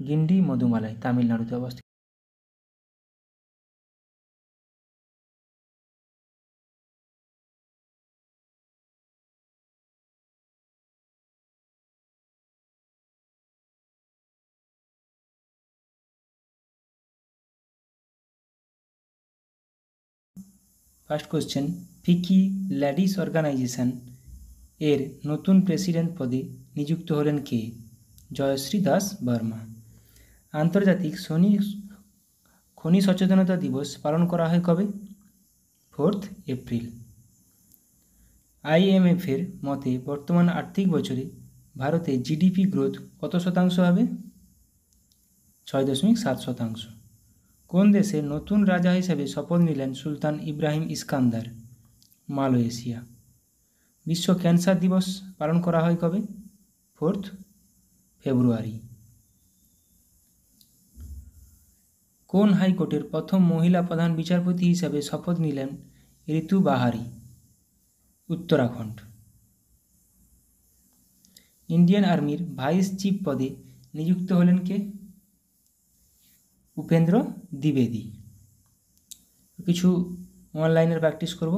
গিন্ডি, মধুমালাই তামিলনাড়ুতে অবস্থিত। ফার্স্ট কোশ্চেন, ফিকি লেডিস অর্গানাইজেশন এর নতুন প্রেসিডেন্ট পদে নিযুক্ত হলেন কে? জয়শ্রী দাস বর্মা। আন্তর্জাতিক খনি সচেতনতা দিবস পালন করা হয় কবে? 4 এপ্রিল। IMF এর মতে বর্তমান আর্থিক বছরে ভারতে জিডিপি গ্রোথ কত শতাংশ হবে? 6.7%। কোন দেশের নতুন রাজা হিসেবে শপথ নিলেন সুলতান ইব্রাহিম ইস্কান্দার? মালয়েশিয়া। বিশ্ব ক্যান্সার দিবস পালন করা হয় কবে? 4 ফেব্রুয়ারি। কোন হাইকোর্টের প্রথম মহিলা প্রধান বিচারপতি হিসাবে শপথ নিলেন ঋতু বাহারি? উত্তরাখণ্ড। ইন্ডিয়ান আর্মির ভাইস চিফ পদে নিযুক্ত হলেন কে? উপেন্দ্র দ্বিবেদী। কিছু অনলাইনের প্র্যাকটিস করব।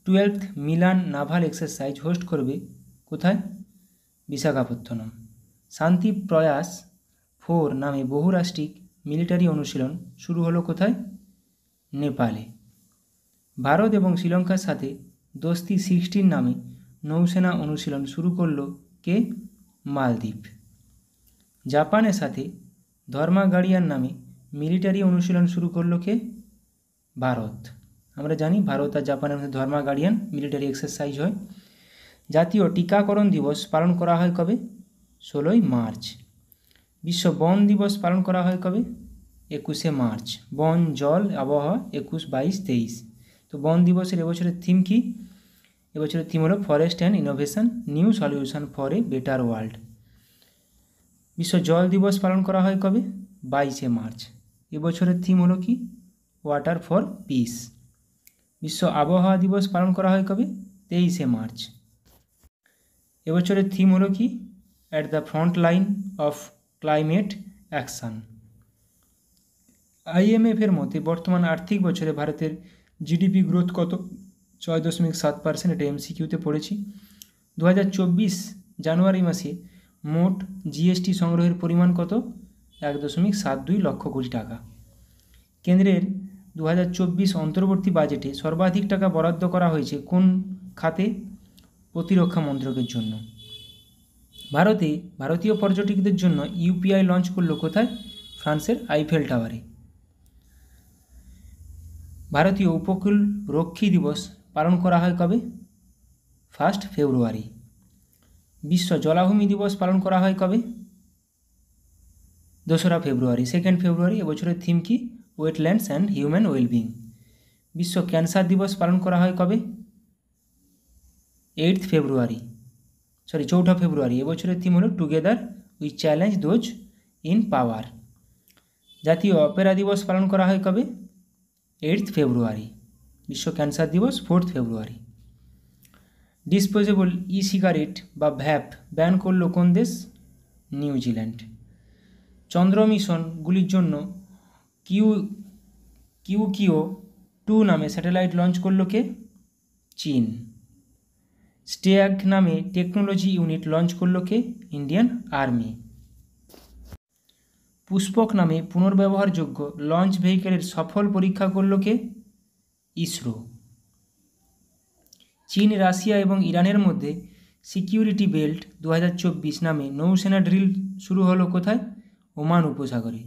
12th Milan naval exercise host করবে কোথায়? বিশাখাপত্তনম। শান্তি প্রয়াস 4 নামে বহুরাষ্ট্রিক মিলিটারি অনুশীলন শুরু হলো কোথায়? নেপালে। ভারত এবং শ্রীলঙ্কার সাথে দোস্তি 16 নামে নৌসেনা অনুশীলন শুরু করল কে? মালদ্বীপ। জাপানের সাথে ধর্মা গার্ডিয়ান নামে মিলিটারি অনুশীলন শুরু করল কে? ভারত। আমরা জানি ভারত আর জাপানের মধ্যে ধর্মা গার্ডিয়ান মিলিটারি এক্সারসাইজ হয়। জাতীয় টিকাকরণ দিবস পালন করা হয় কবে? 16 মার্চ। বিশ্ব বন দিবস পালন করা হয় কবে? 21 মার্চ। বন, জল, আবহাওয়া 21, 22, 23। তো বন দিবসের এবছরের থিম কি? এবছরের থিম হলো forest and innovation, new solution for a better world. বিশ্ব জল দিবস পালন করা হয় কবে? 22 মার্চ। এবছরের থিম হলো কি? Water for piece. বিশ্ব আবহাওয়া দিবস পালন করা হয় কবে? 23 মার্চ। এবছরের থিম হলো কি? At the front line of climate action. IMF এর মতে বর্তমান আর্থিক বছরে ভারতের জিডিপি গ্রোথ কত? 6.7%। এটা MCQতে পড়েছি। 2024 জানুয়ারি মাসে মোট জিএসটি সংগ্রহের পরিমাণ কত? 1.72 লক্ষ কোটি টাকা। কেন্দ্রের 2024 অন্তর্বর্তী বাজেটে সর্বাধিক টাকা বরাদ্দ করা হয়েছে কোন খাতে? প্রতিরক্ষা মন্ত্রকের জন্য। ভারতীয় পর্যটকদের জন্য UPI লঞ্চ করলো কোথায়? ফ্রান্সের আইফেল টাওয়ারে। ভারতীয় উপকূল রক্ষী দিবস পালন করা হয় কবে? 1 ফেব্রুয়ারি। বিশ্ব জলাভূমি দিবস পালন করা হয় কবে? 2 ফেব্রুয়ারি। 2 ফেব্রুয়ারি। এবছরের থিম কি? Wetlands and human wellbeing. বিশ্ব ক্যান্সার দিবস পালন করা হয় কবে? 4 ফেব্রুয়ারি। এবছরের থিম হলো together we challenge those in পাওয়ার। জাতীয় অপেরা দিবস পালন করা হয় কবে? 8 ফেব্রুয়ারি। বিশ্ব ক্যান্সার দিবস 4 ফেব্রুয়ারি। ডিসপোজেবল সিগারেট বা ভ্যাপ ব্যান করল কোন দেশ? নিউজিল্যান্ড। চন্দ্র মিশনগুলির জন্য কিউকিও 2 নামে স্যাটেলাইট লঞ্চ করল কে? চীন। স্টেয়াগ নামে টেকনোলজি ইউনিট লঞ্চ করল কে? Indian army. পুষ্পক নামে পুনর্ব্যবহারযোগ্য লঞ্চ ভেহিকেলের সফল পরীক্ষা করল কে? ইসরো। চীন, রাশিয়া এবং ইরানের মধ্যে সিকিউরিটি বেল্ট 2024 নামে নৌসেনা ড্রিল শুরু হলো কোথায়? ওমান উপসাগরে।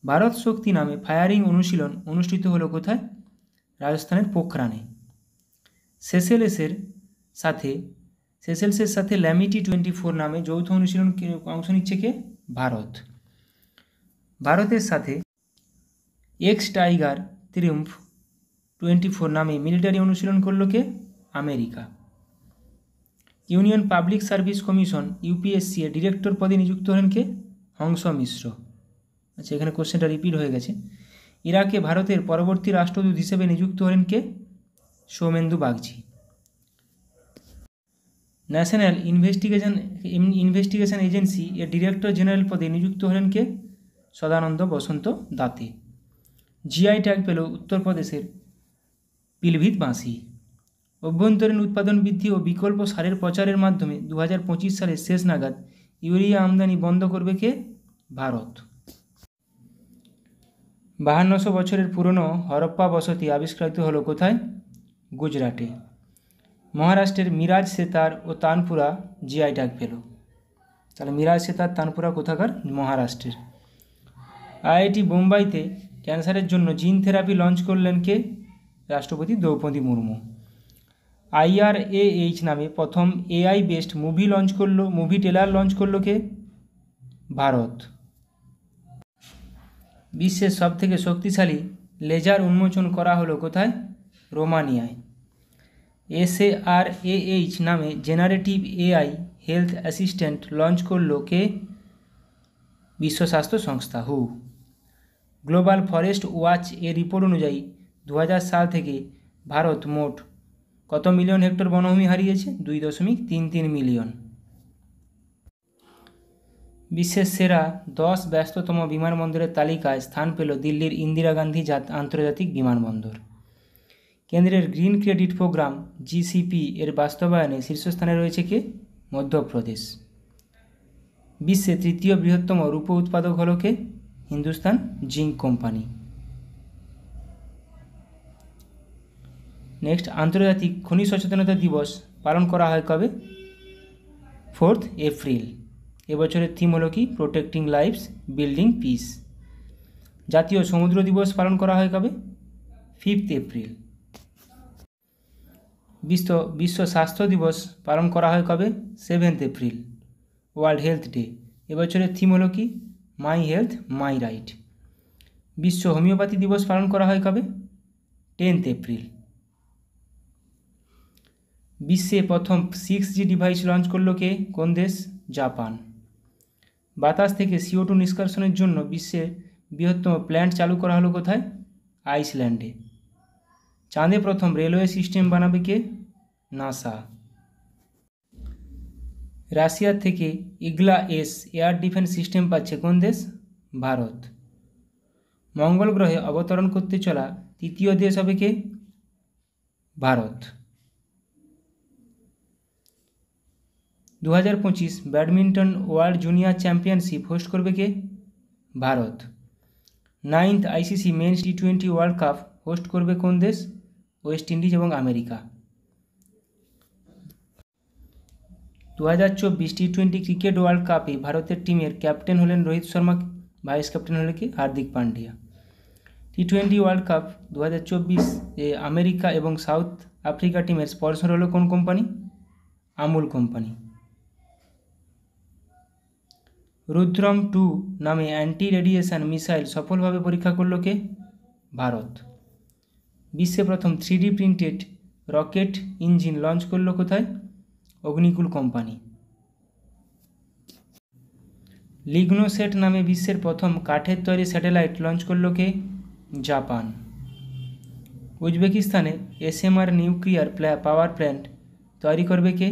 ভারত শক্তি নামে ফায়ারিং অনুশীলন অনুষ্ঠিত হলো কোথায়? রাজস্থানের পোখরানে। সেসেলেসের সাথে সেসেলসের সাথে ল্যামিটি 24 নামে যৌথ অনুশীলন অংশ নিচ্ছে কে? ভারত। ভারতের সাথে এক্স টাইগার ত্রিউম্ফ 24 নামে মিলিটারি অনুশীলন করলো কে? America. Union Public Service Commission UPSC এর ডিরেক্টর পদে নিযুক্ত হলেন কে? হংস মিশ্র। আচ্ছা, এখানে কোশ্চেনটা রিপিট হয়ে গেছে। ইরাকে ভারতের পরবর্তী রাষ্ট্রদূত হিসেবে নিযুক্ত হলেন কে? Soumendu Bagchi. National Investigation Agency এর ডিরেক্টর জেনারেল পদে নিযুক্ত হলেন কে? সদানন্দ বসন্ত দাতে। জিআই ট্যাগ পেল উত্তরপ্রদেশের পিলভিত বাঁশি। অভ্যন্তরীণ উৎপাদন বৃদ্ধি ও বিকল্প সারের প্রচারের মাধ্যমে 2025 সালের শেষ নাগাদ ইউরিয়া আমদানি বন্ধ করবে কে? ভারত। 5200 বছরের পুরনো হরপ্পা বসতি আবিষ্কৃত হলো কোথায়? গুজরাটে। মহারাষ্ট্রের মিরাজ সেতার ও তানপুরা জিআই ট্যাগ পেল। তাহলে মিরাজ সেতার তানপুরা কোথাকার? মহারাষ্ট্রের। আইআইটি বোম্বাইতে ক্যান্সারের জন্য জিন থেরাপি লঞ্চ করলেন কে? রাষ্ট্রপতি দ্রৌপদী মুর্মু। IRAH নামে প্রথম AI based movie trailer launch করলো কে? ভারত। বিশ্বের সবথেকে শক্তিশালী লেজার উন্মোচন করা হলো কোথায়? রোমানিয়ায়। SARAH নামে generative AI health assistant launch করলো কে? বিশ্ব স্বাস্থ্য সংস্থা হু। গ্লোবাল ফরেস্ট ওয়াচ এর রিপোর্ট অনুযায়ী 2000 সাল থেকে ভারত মোট কত মিলিয়ন হেক্টর বনভূমি হারিয়েছে? 2.33 মিলিয়ন। বিশ্বের সেরা 10 ব্যস্ততম বিমানবন্দরের তালিকায় স্থান পেল দিল্লির ইন্দিরা গান্ধী আন্তর্জাতিক বিমানবন্দর। কেন্দ্রের গ্রিন ক্রেডিট প্রোগ্রাম GCP এর বাস্তবায়নে শীর্ষস্থানে রয়েছে কে? মধ্যপ্রদেশ। বিশ্বে তৃতীয় বৃহত্তম রূপ উৎপাদক হল কে? Hindustan zinc company. নেক্সট, আন্তর্জাতিক খনি সচেতনতা দিবস পালন করা হয় কবে? 4 এপ্রিল। এবছরের থিম হলো কি? Protecting lives building peace. জাতীয় সমুদ্র দিবস পালন করা হয় কবে? 5 এপ্রিল। বিশ্ব স্বাস্থ্য দিবস পালন করা হয় কবে? 7 এপ্রিল। World health day. এবছরের থিম হলো কি? My health my right. বিশ্ব হোমিওপ্যাথি দিবস পালন করা হয় কবে? 10 এপ্রিল। বিশ্বে প্রথম 6G ডিভাইস লঞ্চ করলো কে? কোন দেশ? জাপান। বাতাস থেকে CO2 নিষ্কাশনের জন্য বিশ্বের বৃহত্তম প্ল্যান্ট চালু করা হলো কোথায়? আইসল্যান্ডে। চাঁদে প্রথম রেলওয়ে সিস্টেম বানাবে কে? নাসা। রাশিয়ার থেকে ইগলা-S এয়ার ডিফেন্স সিস্টেম পাচ্ছে কোন দেশ? ভারত। মঙ্গল গ্রহে অবতরণ করতে চলা তৃতীয় দেশ হবে কে? Bharat. 2025 badminton world junior championship host করবে কে? Bharat. 9th ICC men's T20 world cup host করবে কোন দেশ? ওয়েস্ট ইন্ডিজ এবং আমেরিকা। 2024 T20 ক্রিকেট ওয়ার্ল্ড কাপে ভারতের টিমের ক্যাপ্টেন হলেন রোহিত শর্মা, ভাইস ক্যাপ্টেন হলেন কি? Hardik Pandya. T20 world cup 2024 এ আমেরিকা এবং সাউথ আফ্রিকা টিমের স্পন্সর হলো কোন কোম্পানি? আমুল কোম্পানি। রুদ্রম 2 নামে অ্যান্টি রেডিয়েশন মিসাইল সফলভাবে পরীক্ষা করলো কে? ভারত। বিশ্বে প্রথম 3D printed rocket engine launch করলো কোথায়? অগ্নিকুল কোম্পানি। লিগনোসেট নামে বিশ্বের প্রথম কাঠের তৈরি স্যাটেলাইট লঞ্চ করলো কে? জাপান। উজবেকিস্তানে SMR নিউক্লিয়ার পাওয়ার প্ল্যান্ট তৈরি করবে কে?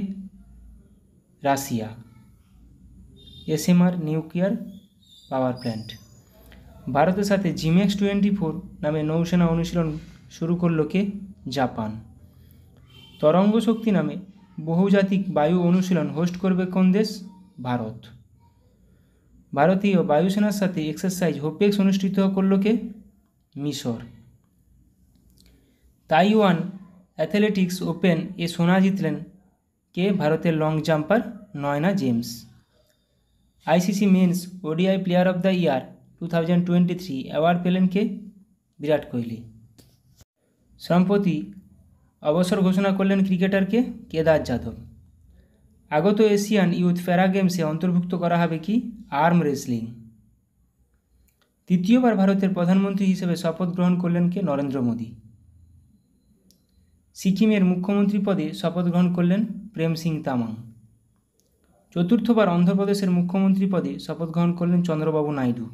Russia. SMR nuclear power plant. ভারতের সাথে জিমেক্স 24 নামে নৌসেনা অনুশীলন শুরু করলো কে? জাপান। তরঙ্গ শক্তি নামে বহুজাতিক বায়ু অনুশীলন হোস্ট করবে কোন দেশ? ভারত। ভারতীয় বায়ুসেনার সাথে এক্সারসাইজ হোপেক্স অনুষ্ঠিত করলো কে? মিশর। তাইওয়ান অ্যাথলেটিক্স ওপেন এ সোনা জিতলেন কে? ভারতের long jumper Nayana James. ICC men's ODI player of the year 2023 award পেলেন কে? বিরাট কোহলি। সম্প্রতি অবসর ঘোষণা করলেন ক্রিকেটারকে? কেদার যাদব। আগত এশিয়ান ইউথ প্যারা গেমসে অন্তর্ভুক্ত করা হবে কি আর্ম রেসলিং। তৃতীয়বার ভারতের প্রধানমন্ত্রী হিসেবে শপথ গ্রহণ করলেন কে নরেন্দ্র মোদী। সিকিমের মুখ্যমন্ত্রী পদে শপথ গ্রহণ করলেন প্রেম সিং তামাং। চতুর্থবার অন্ধ্রপ্রদেশের মুখ্যমন্ত্রী পদে শপথ গ্রহণ করলেন চন্দ্রবাবু নাইডু।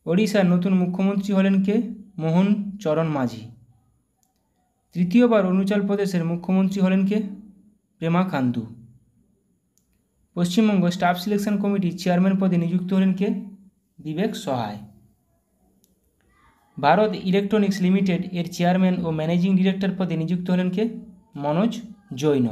ওড়িশার নতুন মুখ্যমন্ত্রী হলেন কে মোহন চরণ মাঝি। তৃতীয়বার অরুণাচল প্রদেশের মুখ্যমন্ত্রী হলেন কে পেমা খান্ডু। পশ্চিমবঙ্গ স্টাফ সিলেকশন কমিটির চেয়ারম্যান পদে নিযুক্ত হলেন কে বিবেক সহায়। ভারত ইলেকট্রনিক্স লিমিটেড এর চেয়ারম্যান ও ম্যানেজিং ডিরেক্টর পদে নিযুক্ত হলেন কে মনোজ জৈন।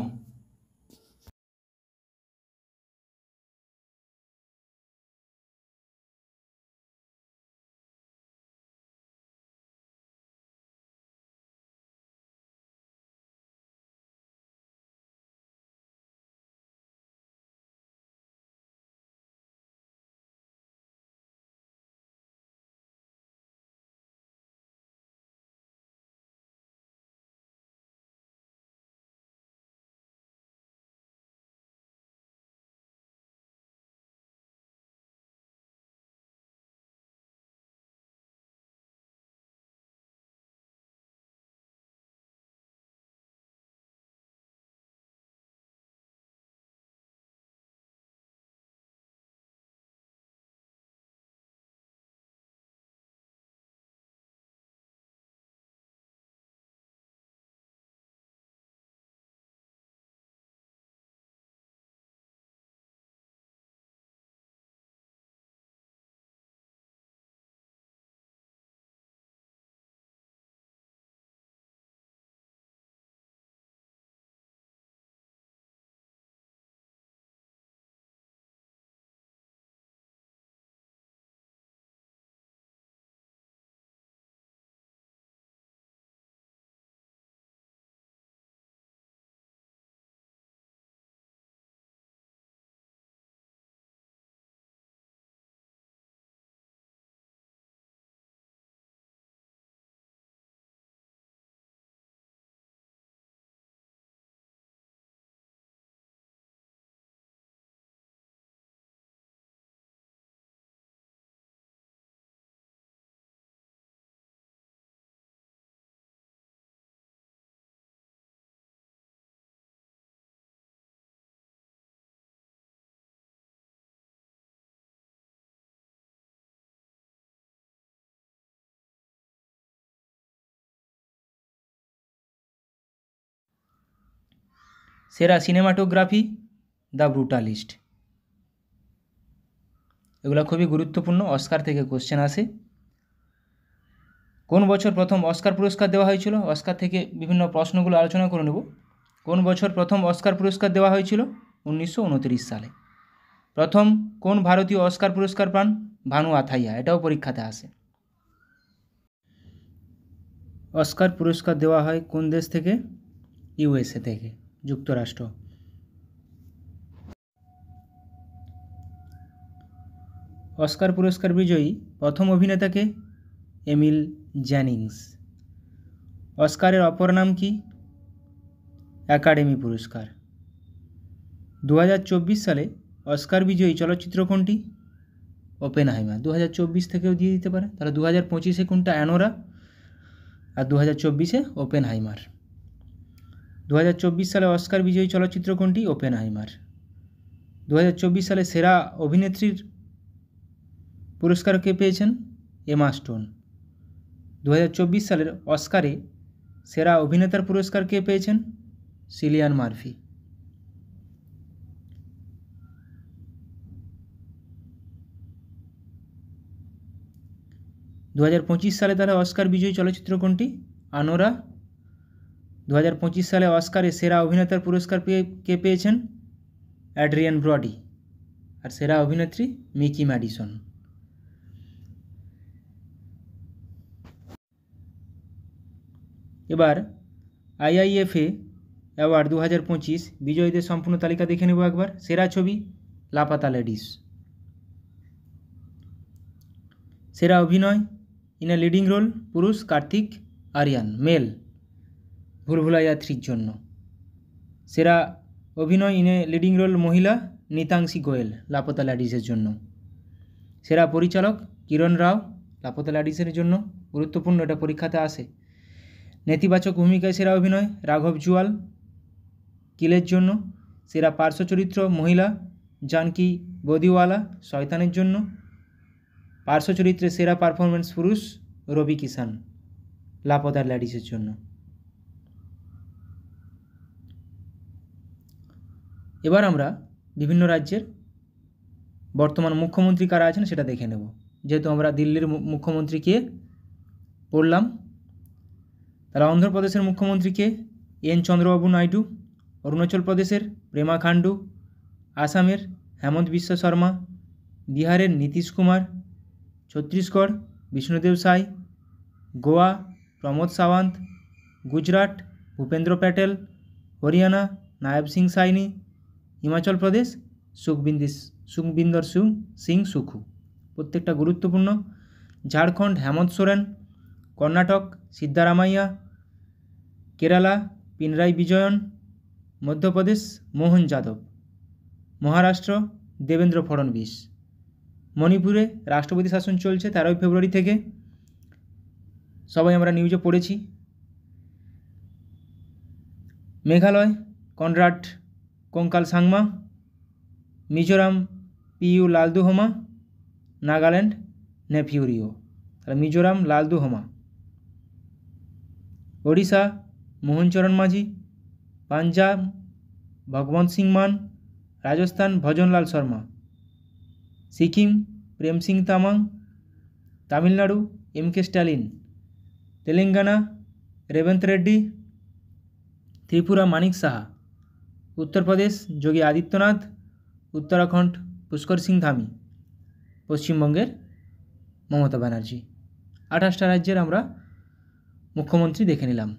সেরা সিনেমাটোগ্রাফি দ্য ব্রুটালিস্ট। এগুলো খুবই গুরুত্বপূর্ণ, অস্কার থেকে কোশ্চেন আসে। কোন বছর প্রথম অস্কার পুরস্কার দেওয়া হয়েছিল? অস্কার থেকে বিভিন্ন প্রশ্নগুলো আলোচনা করে নেব। কোন বছর প্রথম অস্কার পুরস্কার দেওয়া হয়েছিল? 1929 সালে। প্রথম কোন ভারতীয় অস্কার পুরস্কার পান? ভানু আথাইয়া। এটাও পরীক্ষাতে আসে। অস্কার পুরস্কার দেওয়া হয় কোন দেশ থেকে? ইউএসএ থেকে, যুক্তরাষ্ট্র। অস্কার পুরস্কার বিজয়ী প্রথম অভিনেতাকে এমিল জ্যানিংস। অস্কারের অপর নাম কি? একাডেমি পুরস্কার। 2024 সালে অস্কার বিজয়ী চলচ্চিত্র কোনটি? ওপেনহাইমার। 2024 থেকেও দিয়ে দিতে পারে, তাহলে 2025-এ কোনটা? অ্যানোরা। আর 2024-এ ওপেনহাইমার। 2024 সালে অস্কার বিজয়ী চলচ্চিত্র কোনটি? ওপেনহাইমার। 2024 সালে সেরা অভিনেত্রীর পুরস্কার কে পেয়েছেন? এমা স্টোন। 2024 সালের অস্কারে সেরা অভিনেতার পুরস্কার কে পেয়েছেন? Cillian Murphy. দু সালে তাহলে অস্কার বিজয়ী চলচ্চিত্র কোনটি? আনোরা। 2025 সালে অস্কারে সেরা অভিনেতার পুরস্কার কে পেয়েছেন? অ্যাড্রিয়ান ব্রডি। আর সেরা অভিনেত্রী মিকি ম্যাডিসন। এবার আইআইএফএ অ্যাওয়ার্ড 2025 বিজয়ীদের সম্পূর্ণ তালিকা দেখে নেব একবার। সেরা ছবি লাপাতা লেডিস। সেরা অভিনয় ইন এ লিডিং রোল পুরুষ কার্তিক আরিয়ান, মেল, ভুলভুলাইয়া 3 জন্য। সেরা অভিনয় ইন এ লিডিং রোল মহিলা নিতাংশী গোয়েল লাপতা ল্যাডিসের জন্য। সেরা পরিচালক কিরণ রাও লাপতা ল্যাডিসের জন্য, গুরুত্বপূর্ণ, এটা পরীক্ষাতে আসে। নেতিবাচক ভূমিকায় সেরা অভিনয় রাঘব জুয়াল কিলের জন্য। সেরা পার্শ্ব চরিত্র মহিলা জানকি বদিওয়ালা শয়তানের জন্য। পার্শ্ব চরিত্রে সেরা পারফরমেন্স পুরুষ রবি কিষান লাপতার ল্যাডিসের জন্য। এবার আমরা বিভিন্ন রাজ্যের বর্তমান মুখ্যমন্ত্রী কারা আছেন সেটা দেখে নেব। যেহেতু আমরা দিল্লির মুখ্যমন্ত্রী কে পড়লাম, তাহলে অন্ধ্রপ্রদেশের মুখ্যমন্ত্রী কে এন চন্দ্রবাবু নাইডু, অরুণাচল প্রদেশের প্রেমা খান্ডু, আসামের হেমন্ত বিশ্ব শর্মা, বিহারের নীতিশ কুমার, ছত্তিশগড় বিষ্ণুদেব সাই, গোয়া প্রমোদ সাওয়ান্ত, গুজরাট ভূপেন্দ্র প্যাটেল, হরিয়ানা নায়ব সিং সাইনি, হিমাচল প্রদেশ সুখবিন্দর সিং সুখু, প্রত্যেকটা গুরুত্বপূর্ণ। ঝাড়খণ্ড হেমন্ত সোরেন, কর্ণাটক সিদ্ধারামাইয়া, কেরালা পিনরাই বিজয়ন, মধ্যপ্রদেশ মোহন যাদব, মহারাষ্ট্র দেবেন্দ্র ফড়নবিস, মণিপুরে রাষ্ট্রপতি শাসন চলছে 13 ফেব্রুয়ারি থেকে, সবাই আমরা নিউজে পড়েছি। মেঘালয় কনরাড কোঙ্কাল সাংমা, মিজোরাম পিইউ লালদুহোমা, নাগাল্যান্ড নেফিউরিও, তাহলে মিজোরাম লালদুহোমা। ওড়িশা মোহনচরণ মাঝি, পাঞ্জাব ভগবন্ত সিং মান, রাজস্থান ভজনলাল শর্মা, সিকিম প্রেম সিং তামাং, তামিলনাড়ু এম কে স্ট্যালিন, তেলেঙ্গানা রেবন্ত রেড্ডি, ত্রিপুরা মানিক সাহা, উত্তরপ্রদেশ যোগী আদিত্যনাথ, উত্তরাখণ্ড পুষ্কর সিং ধামি, পশ্চিমবঙ্গের মমতা ব্যানার্জি। 28টা রাজ্যের আমরা মুখ্যমন্ত্রী দেখে নিলাম।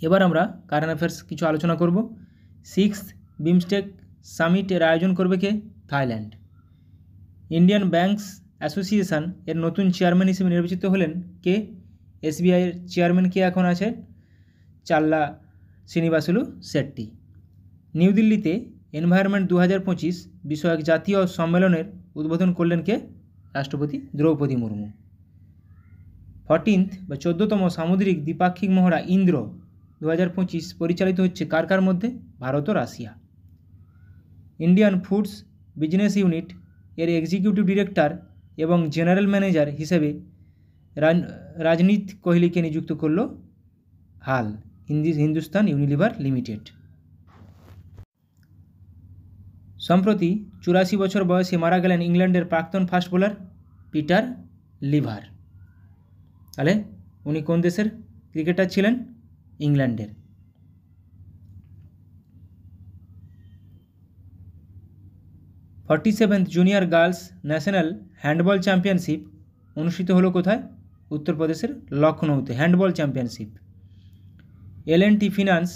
এবার আমরা কারেন্ট অ্যাফেয়ার্স কিছু আলোচনা করব। 6th বিমস্টেক সামিট এর আয়োজন করবে কে? থাইল্যান্ড। ইন্ডিয়ান ব্যাংকস অ্যাসোসিয়েশন এর নতুন চেয়ারম্যান হিসেবে নির্বাচিত হলেন কে? এসবিআইয়ের চেয়ারম্যান কে এখন আছে? চাল্লা শ্রীনিবাসুলু শেট্টি। নিউ দিল্লিতে এনভায়রনমেন্ট 2025 বিষয়ক জাতীয় সম্মেলনের উদ্বোধন করলেন কে? রাষ্ট্রপতি দ্রৌপদী মুর্মু। 14th বা 14তম সামুদ্রিক দ্বিপাক্ষিক মহড়া ইন্দ্র 2025 পরিচালিত হচ্ছে কার কার মধ্যে? ভারত ও Russia. Indian foods business unit এর এক্সিকিউটিভ ডিরেক্টর এবং জেনারেল ম্যানেজার হিসেবে রাজনীত কোহলিকে নিযুক্ত করল হাল হিন্দুস্তান ইউনিলিভার লিমিটেড। সম্প্রতি 84 বছর বয়সে মারা গেলেন ইংল্যান্ডের প্রাক্তন ফাস্ট বোলার পিটার লিভার। তাহলে উনি কোন দেশের ক্রিকেটার ছিলেন? ইংল্যান্ডের। Junior girls national handball championship অনুষ্ঠিত হলো কোথায়? উত্তরপ্রদেশের লখনৌতে হ্যান্ডবল চ্যাম্পিয়নশিপ। L&T ফিনান্স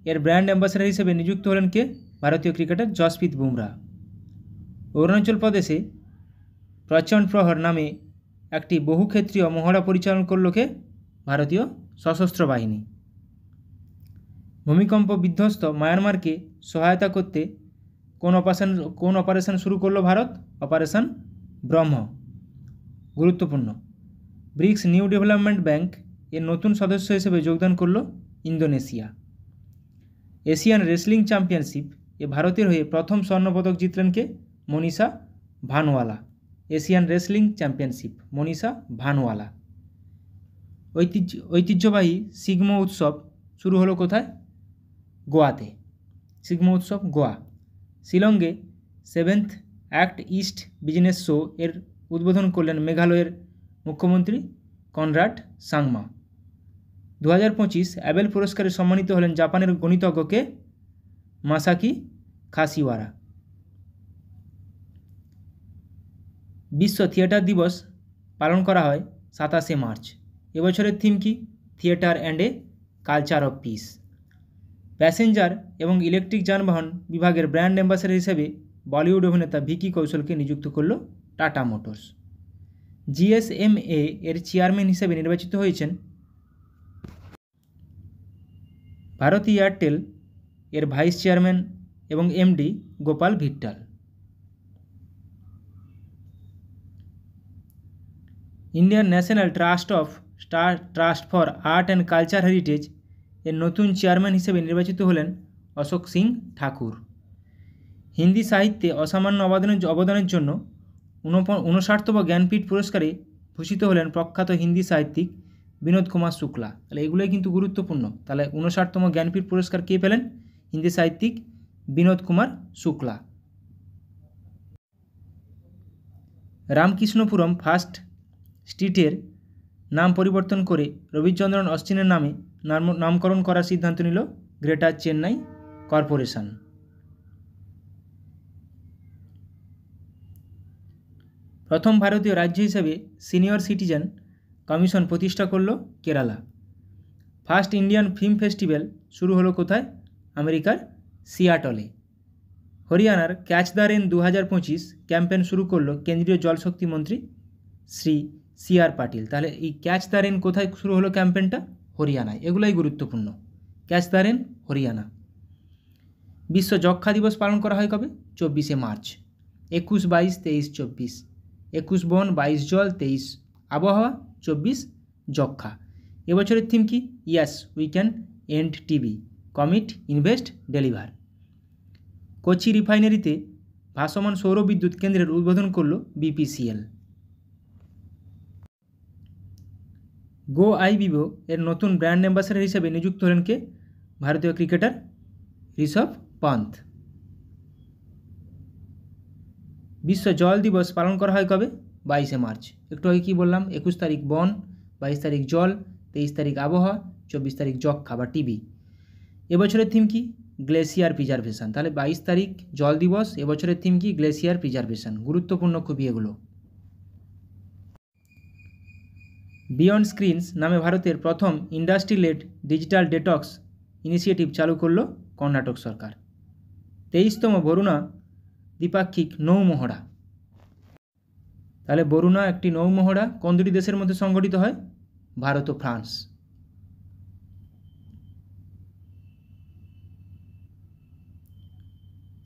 এর ব্র্যান্ড অ্যাম্বাসেডর হিসেবে নিযুক্ত হলেন কে? ভারতীয় ক্রিকেটার জসপ্রীত বুমরা। অরুণাচল প্রদেশে প্রচণ্ড প্রহর নামে একটি বহুক্ষেত্রীয় মহড়া পরিচালনা করল কে? ভারতীয় সশস্ত্র বাহিনী। ভূমিকম্প বিধ্বস্ত মায়ানমারকে সহায়তা করতে কোন অপারেশন শুরু করলো ভারত? অপারেশন ব্রহ্ম। গুরুত্বপূর্ণ। ব্রিক্স নিউ ডেভেলপমেন্ট ব্যাংক এর নতুন সদস্য হিসেবে যোগদান করল ইন্দোনেশিয়া। এশিয়ান রেসলিং চ্যাম্পিয়নশিপ এ ভারতের হয়ে প্রথম স্বর্ণপদক জিতলেন কে? Manisha Bhanwala. Asian wrestling championship Manisha Bhanwala. ঐতিহ্যবাহী সিগমো উৎসব শুরু হলো কোথায়? গোয়াতে। সিগমো উৎসব গোয়া। শিলংয়ে 7th act east business show এর উদ্বোধন করলেন মেঘালয়ের মুখ্যমন্ত্রী কনরাড সাংমা। 2025 অ্যাবেল পুরস্কারে সম্মানিত হলেন জাপানের গণিতজ্ঞ কে? মাসাকি কাশিওয়ারা। বিশ্ব থিয়েটার দিবস পালন করা হয় 27শে মার্চ। এবছরের থিম কি? Theatre and a culture of piece. Passenger এবং ইলেকট্রিক যানবাহন বিভাগের ব্র্যান্ড অ্যাম্বাসেডর হিসেবে বলিউড অভিনেতা ভিকি কৌশলকে নিযুক্ত করল টাটা মোটরস। জিএসএমএ এর চেয়ারম্যান হিসেবে নির্বাচিত হয়েছেন ভারতী এয়ারটেল এর ভাইস চেয়ারম্যান এবং MD Gopal Vittal. Indian national trust for art and culture heritage এর নতুন চেয়ারম্যান হিসেবে নির্বাচিত হলেন অশোক সিং ঠাকুর। হিন্দি সাহিত্যে অসামান্য অবদানের জন্য 59তম জ্ঞানপীঠ পুরস্কারে ভূষিত হলেন প্রখ্যাত হিন্দি সাহিত্যিক বিনোদ কুমার শুক্লা। তাহলে এগুলোই কিন্তু গুরুত্বপূর্ণ। তাহলে 59তম জ্ঞানপীঠ পুরস্কার কে পেলেন? হিন্দি সাহিত্যিক বিনোদ কুমার শুক্লা। রামকৃষ্ণপুরম ফার্স্ট স্ট্রিটের নাম পরিবর্তন করে রবিচন্দ্রন অশ্বিনের নামে নামকরণ করার সিদ্ধান্ত নিল গ্রেটার চেন্নাই কর্পোরেশন। প্রথম ভারতীয় রাজ্য হিসেবে সিনিয়র সিটিজেন কমিশন প্রতিষ্ঠা করল Kerala. First Indian film festival শুরু হলো কোথায়? আমেরিকার সিয়াটলে। হরিয়ানার ক্যাচ দ্য রেন 2025 ক্যাম্পেইন শুরু করলো কেন্দ্রীয় জলশক্তি মন্ত্রী শ্রী CR পাটিল। তাহলে এই ক্যাচ দ্য রেন কোথায় শুরু হলো ক্যাম্পেইনটা? হরিয়ানায়। এগুলোই গুরুত্বপূর্ণ। Catch the rain Haryana. বিশ্ব যক্ষ্মা দিবস পালন করা হয় কবে? 24শে মার্চ। 21, 22, 23, 24। 21 বন, 22 জল, 23 আবহাওয়া, 24 যক্ষ্মা। এবছরের থিম কি? Yes we can end TB, commit, invest, deliver. Kochi রিফাইনারিতে ভাসমান সৌর বিদ্যুৎ কেন্দ্রের উদ্বোধন করল BPCL। গো আইবিবো এর নতুন ব্র্যান্ড অ্যাম্বাসেডর হিসেবে নিযুক্ত হলেন কে? ভারতীয় ক্রিকেটার ঋষভ পন্থ। বিশ্ব জল দিবস পালন করা হয় কবে? 22শে মার্চ। একটু আগে কী বললাম? 21 তারিখ বন, 22 তারিখ জল, 23 তারিখ আবহাওয়া, 24 তারিখ যক্ষ্মা বা টিবি। এবছরের থিম কি? Glacier preservation. তাহলে 22 তারিখ জল দিবস, এবছরের থিম কি? Glacier preservation. গুরুত্বপূর্ণ খুবই এগুলো। বিয়ন্ড স্ক্রিনস নামে ভারতের প্রথম industry led digital detox initiative চালু করল কর্ণাটক সরকার। 23তম বরুণা দ্বিপাক্ষিক নৌমহড়া। তাহলে বরুণা একটি নৌমহড়া কোন দুটি দেশের মধ্যে সংগঠিত হয়? ভারত ও France.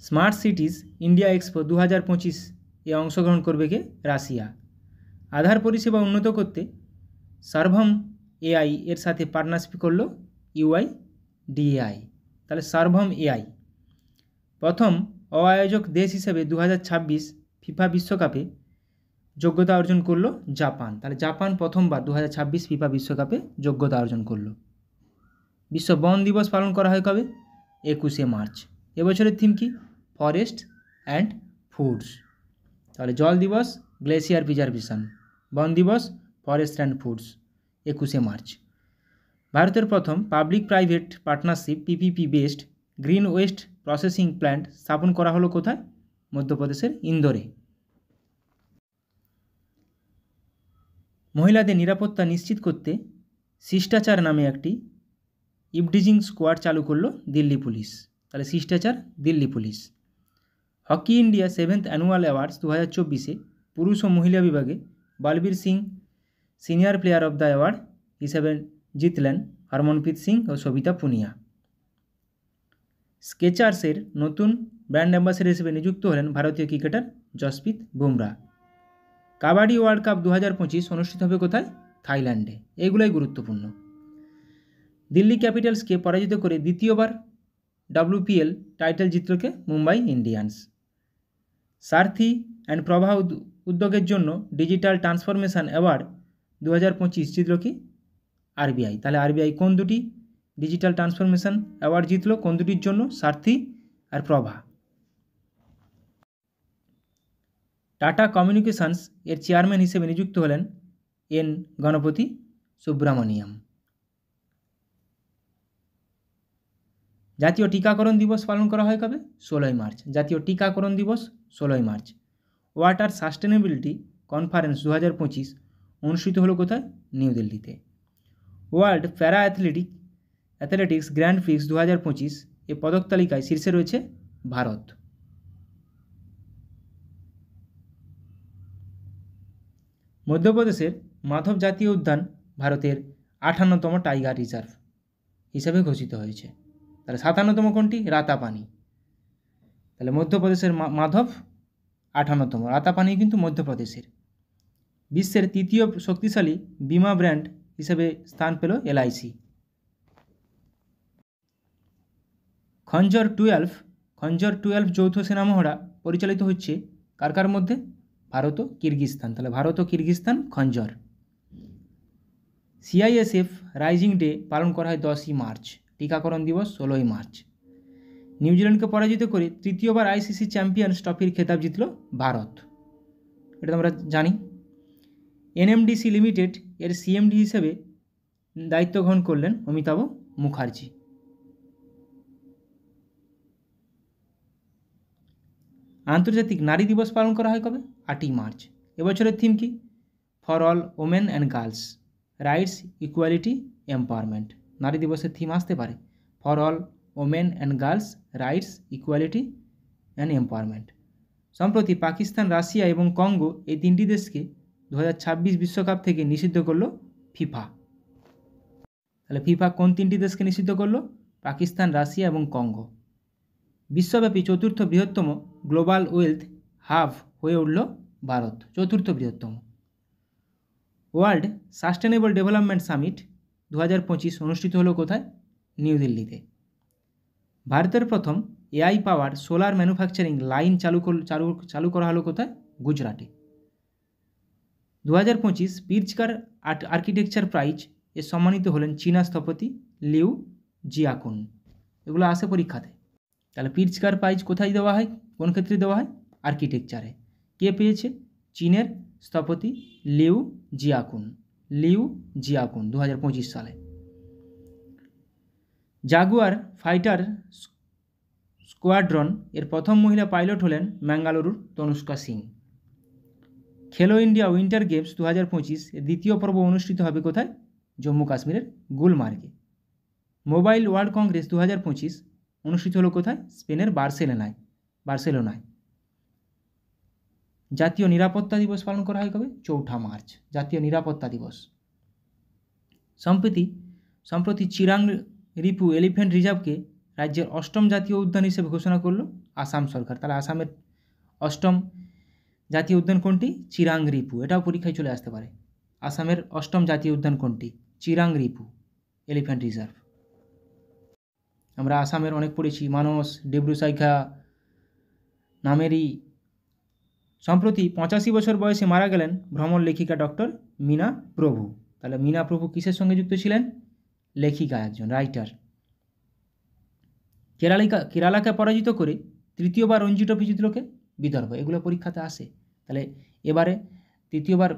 Smart Cities India Expo 2025 এ অংশগ্রহণ করবে কে? রাশিয়া। আধার পরিষেবা উন্নত করতে সার্ভম AI এর সাথে পার্টনারশিপ করল UIDAI। তাহলে সার্ভম AI। প্রথম অআয়োজক দেশ হিসেবে 2026 ফিফা বিশ্বকাপে যোগ্যতা অর্জন করল জাপান। তাহলে জাপান প্রথমবার 2026 ফিফা বিশ্বকাপে যোগ্যতা অর্জন করল। বিশ্ব বন দিবস পালন করা হয় কবে? 21শে মার্চ। এবছরের থিম কি? Forest and foods. তাহলে জল দিবস গ্লেসিয়ার প্রিজার্ভেশন, বন দিবস ফরেস্ট অ্যান্ড ফুডস 21শে মার্চ। ভারতের প্রথম public private partnership PPP based green West processing plant স্থাপন করা হলো কোথায়? মধ্যপ্রদেশের ইন্দোরে। মহিলাদের নিরাপত্তা নিশ্চিত করতে শিষ্টাচার নামে একটি ইভডিজিং স্কোয়াড চালু করলো দিল্লি পুলিশ। তাহলে শিষ্টাচার Delhi police. Hockey India 7th annual awards 2024 পুরুষ ও মহিলা বিভাগে Balbir Singh senior player of the award হিসেবে জিতলেন হরমনপ্রীত সিং ও সবিতা পুনিয়া। স্কেচার্সের নতুন ব্র্যান্ড অ্যাম্বাসেডর হিসেবে নিযুক্ত হলেন ভারতীয় cricketer Jasprit Bumrah. Kabaddi world cup 2025 অনুষ্ঠিত হবে কোথায়? থাইল্যান্ডে। এগুলোই গুরুত্বপূর্ণ। দিল্লি ক্যাপিটালসকে পরাজিত করে দ্বিতীয়বার WPL টাইটেল জিতল কে? মুম্বাই ইন্ডিয়ান্স। সারথি অ্যান্ড প্রভা উদ্যোগের জন্য ডিজিটাল ট্রান্সফরমেশন অ্যাওয়ার্ড 2025 জিতল কি? RBI। তাহলে RBI কোন দুটি ডিজিটাল ট্রান্সফরমেশন অ্যাওয়ার্ড জিতল? কোন দুটির জন্য? সারথি আর প্রভা। টাটা কমিউনিকেশনস এর চেয়ারম্যান হিসেবে নিযুক্ত হলেন N গণপতি সুব্রমণিয়াম। জাতীয় টিকাকরণ দিবস পালন করা হয় কবে? 16ই মার্চ। জাতীয় টিকাকরণ দিবস 16ই মার্চ। ওয়াটার সাস্টেনেবিলিটি কনফারেন্স 2025 অনুষ্ঠিত হলো কোথায়? নিউ দিল্লিতে। World para athletics grand Prix 2025 এ পদক তালিকায় শীর্ষে রয়েছে ভারত। মধ্যপ্রদেশের মাধব জাতীয় উদ্যান ভারতের 58তম টাইগার রিজার্ভ। হিসাবে ঘোষিত হয়েছে। তাহলে 57তম কোনটি? রাতাপানি। তাহলে মধ্যপ্রদেশের মাধব 58তম। রাতাপানি কিন্তু মধ্যপ্রদেশের। বিশ্বের তৃতীয় শক্তিশালী বিমা ব্র্যান্ড হিসেবে স্থান পেল এলআইসি। খঞ্জর 12 যৌথ সেনা মহড়া পরিচালিত হচ্ছে কার কার মধ্যে? ভারত ও কিরগিজস্তান। তাহলে ভারত ও কিরগিজস্তান খঞ্জর। সিআইএসএফ রাইজিং ডে পালন করা হয় 10ই মার্চ। টিকাকরণ দিবস 16ই মার্চ। নিউজিল্যান্ডকে পরাজিত করে তৃতীয়বার আইসিসি চ্যাম্পিয়ন্স ট্রফির খেতাব জিতল ভারত, এটা আমরা জানি। এনএমডিসি লিমিটেড এর সিএমডি হিসেবে দায়িত্ব গ্রহণ করলেন অমিতাভ মুখার্জি। আন্তর্জাতিক নারী দিবস পালন করা হয় কবে? 8ই মার্চ। এবছরের থিম কি? For all women and girls, rights, equality, empowerment. নারী দিবসের থিম আসতে পারে for all women and girls, rights, equality and empowerment. সম্প্রতি পাকিস্তান, রাশিয়া এবং কঙ্গো এই তিনটি দেশকে 2026 বিশ্বকাপ থেকে নিষিদ্ধ করল ফিফা। তাহলে ফিফা কোন তিনটি দেশকে নিষিদ্ধ করলো? পাকিস্তান, রাশিয়া এবং কঙ্গো। বিশ্বব্যাপী চতুর্থ বৃহত্তম গ্লোবাল ওয়েলথ হাব হয়ে উঠল ভারত, চতুর্থ বৃহত্তম। ওয়ার্ল্ড সাস্টেনেবল ডেভেলপমেন্ট সামিট 2025 অনুষ্ঠিত হলো কোথায়? নিউ দিল্লিতে। ভারতের প্রথম এআই পাওয়ার সোলার ম্যানুফ্যাকচারিং লাইন চালু করা হলো কোথায়? গুজরাটে। 2025 পির্চকার আর্কিটেকচার প্রাইজ এ সম্মানিত হলেন চীনা স্থপতি লিউ জিয়াকুন। এগুলো আসে পরীক্ষাতে। তাহলে পির্চকার প্রাইজ কোথায় দেওয়া হয়, কোন ক্ষেত্রে দেওয়া হয়? আর্কিটেকচারে। কে পেয়েছে? চীনের স্থপতি লিউ জিয়াকুন। 2025 সালে। জাগুয়ার ফাইটার স্কোয়াড্রন এর প্রথম মহিলা পাইলট হলেন ম্যাঙ্গালুরুর তনুষ্কা সিং। খেলো ইন্ডিয়া উইন্টার গেমস 2025 এর দ্বিতীয় পর্ব অনুষ্ঠিত হবে কোথায়? জম্মু কাশ্মীরের গুলমার্গে। মোবাইল ওয়ার্ল্ড কংগ্রেস 2025 অনুষ্ঠিত হলো কোথায়? স্পেনের বার্সেলোনায়। জাতীয় নিরাপত্তা দিবস পালন করা হয় কবে? 4 মার্চ, জাতীয় নিরাপত্তা দিবস। সম্প্রতি চিরাং রিপু এলিফ্যান্ট রিজার্ভকে রাজ্যের 8ম জাতীয় উদ্যান হিসেবে ঘোষণা করল আসাম সরকার। তাহলে আসামের 8ম জাতীয় উদ্যান কোনটি? চিরাং রিপু। এটাও পরীক্ষায় চলে আসতে পারে। আসামের 8ম জাতীয় উদ্যান কোনটি? চিরাং রিপু এলিফ্যান্ট রিজার্ভ। আমরা আসামের অনেক পড়েছি, মানস, ডেব্রুসাইখা, নামেরি। সম্প্রতি 85 বছর বয়সে মারা গেলেন ভ্রমণ লেখিকা ডক্টর মীনা প্রভু। তাহলে মীনা প্রভু কিসের সঙ্গে যুক্ত ছিলেন? লেখিকা, একজন রাইটার। কেরালাকে পরাজিত করে তৃতীয়বার রঞ্জি ট্রফি জিতলকে বিদর্ভ। এগুলো পরীক্ষাতে আসে। তাহলে এবারে তৃতীয়বার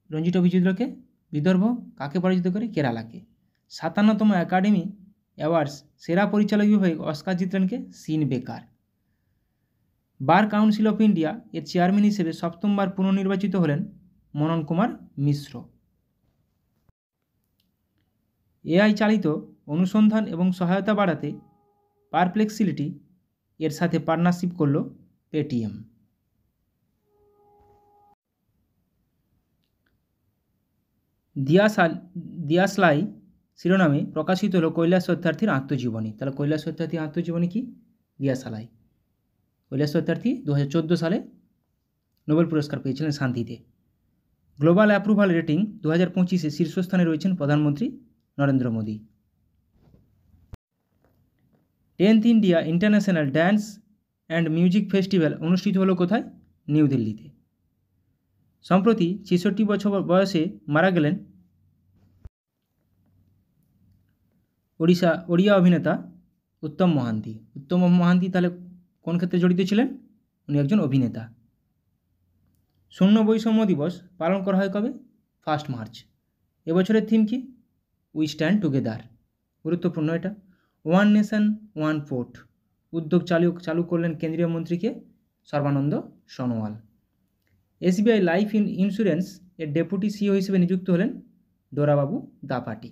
রঞ্জি ট্রফি জিতলকে বিদর্ভ। কাকে পরাজিত করে? কেরালাকে। 57তম একাডেমি অ্যাওয়ার্ডস সেরা পরিচালক বিভাগে অস্কার জিতলেন কে? সিন বেকার। বার কাউন্সিল অফ ইন্ডিয়া এর চেয়ারম্যান হিসেবে 7বার পুনর্নির্বাচিত হলেন মনন কুমার মিশ্র। এআই চালিত অনুসন্ধান এবং সহায়তা বাড়াতে পারপ্লেক্সিটি এর সাথে পার্টনারশিপ করল পেটিএম। দিয়াসলাই শিরোনামে প্রকাশিত হলো কৈলাস সত্যার্থীর আত্মজীবনী। তাহলে কৈলাস সত্যার্থীর আত্মজীবনী কি? দিয়াশালাই। কৈলাস সত্যার্থী 2014 সালে নোবেল পুরস্কার পেয়েছিলেন শান্তিতে। গ্লোবাল অ্যাপ্রুভাল রেটিং 2025-এ শীর্ষস্থানে রয়েছেন প্রধানমন্ত্রী Narendra Modi. 10th India international dance and music festival অনুষ্ঠিত হলো কোথায়? নিউ দিল্লিতে। সম্প্রতি 66 বছর বয়সে মারা গেলেন ওড়িয়া অভিনেতা উত্তম মহান্তি। উত্তম মহান্তি তাহলে কোন ক্ষেত্রে জড়িত ছিলেন? উনি একজন অভিনেতা। শূন্য বৈষম্য দিবস পালন করা হয় কবে? 1 মার্চ। এবছরের থিম কি? We stand together. গুরুত্বপূর্ণ এটা। ওয়ান নেশন ওয়ান পোর্ট উদ্যোগ চালু করলেন কেন্দ্রীয় মন্ত্রীকে? Sarbananda Sonowal. SBI life insurance এর ডেপুটি সিইও হিসেবে নিযুক্ত হলেন ডোরাবাবু দাপাটি।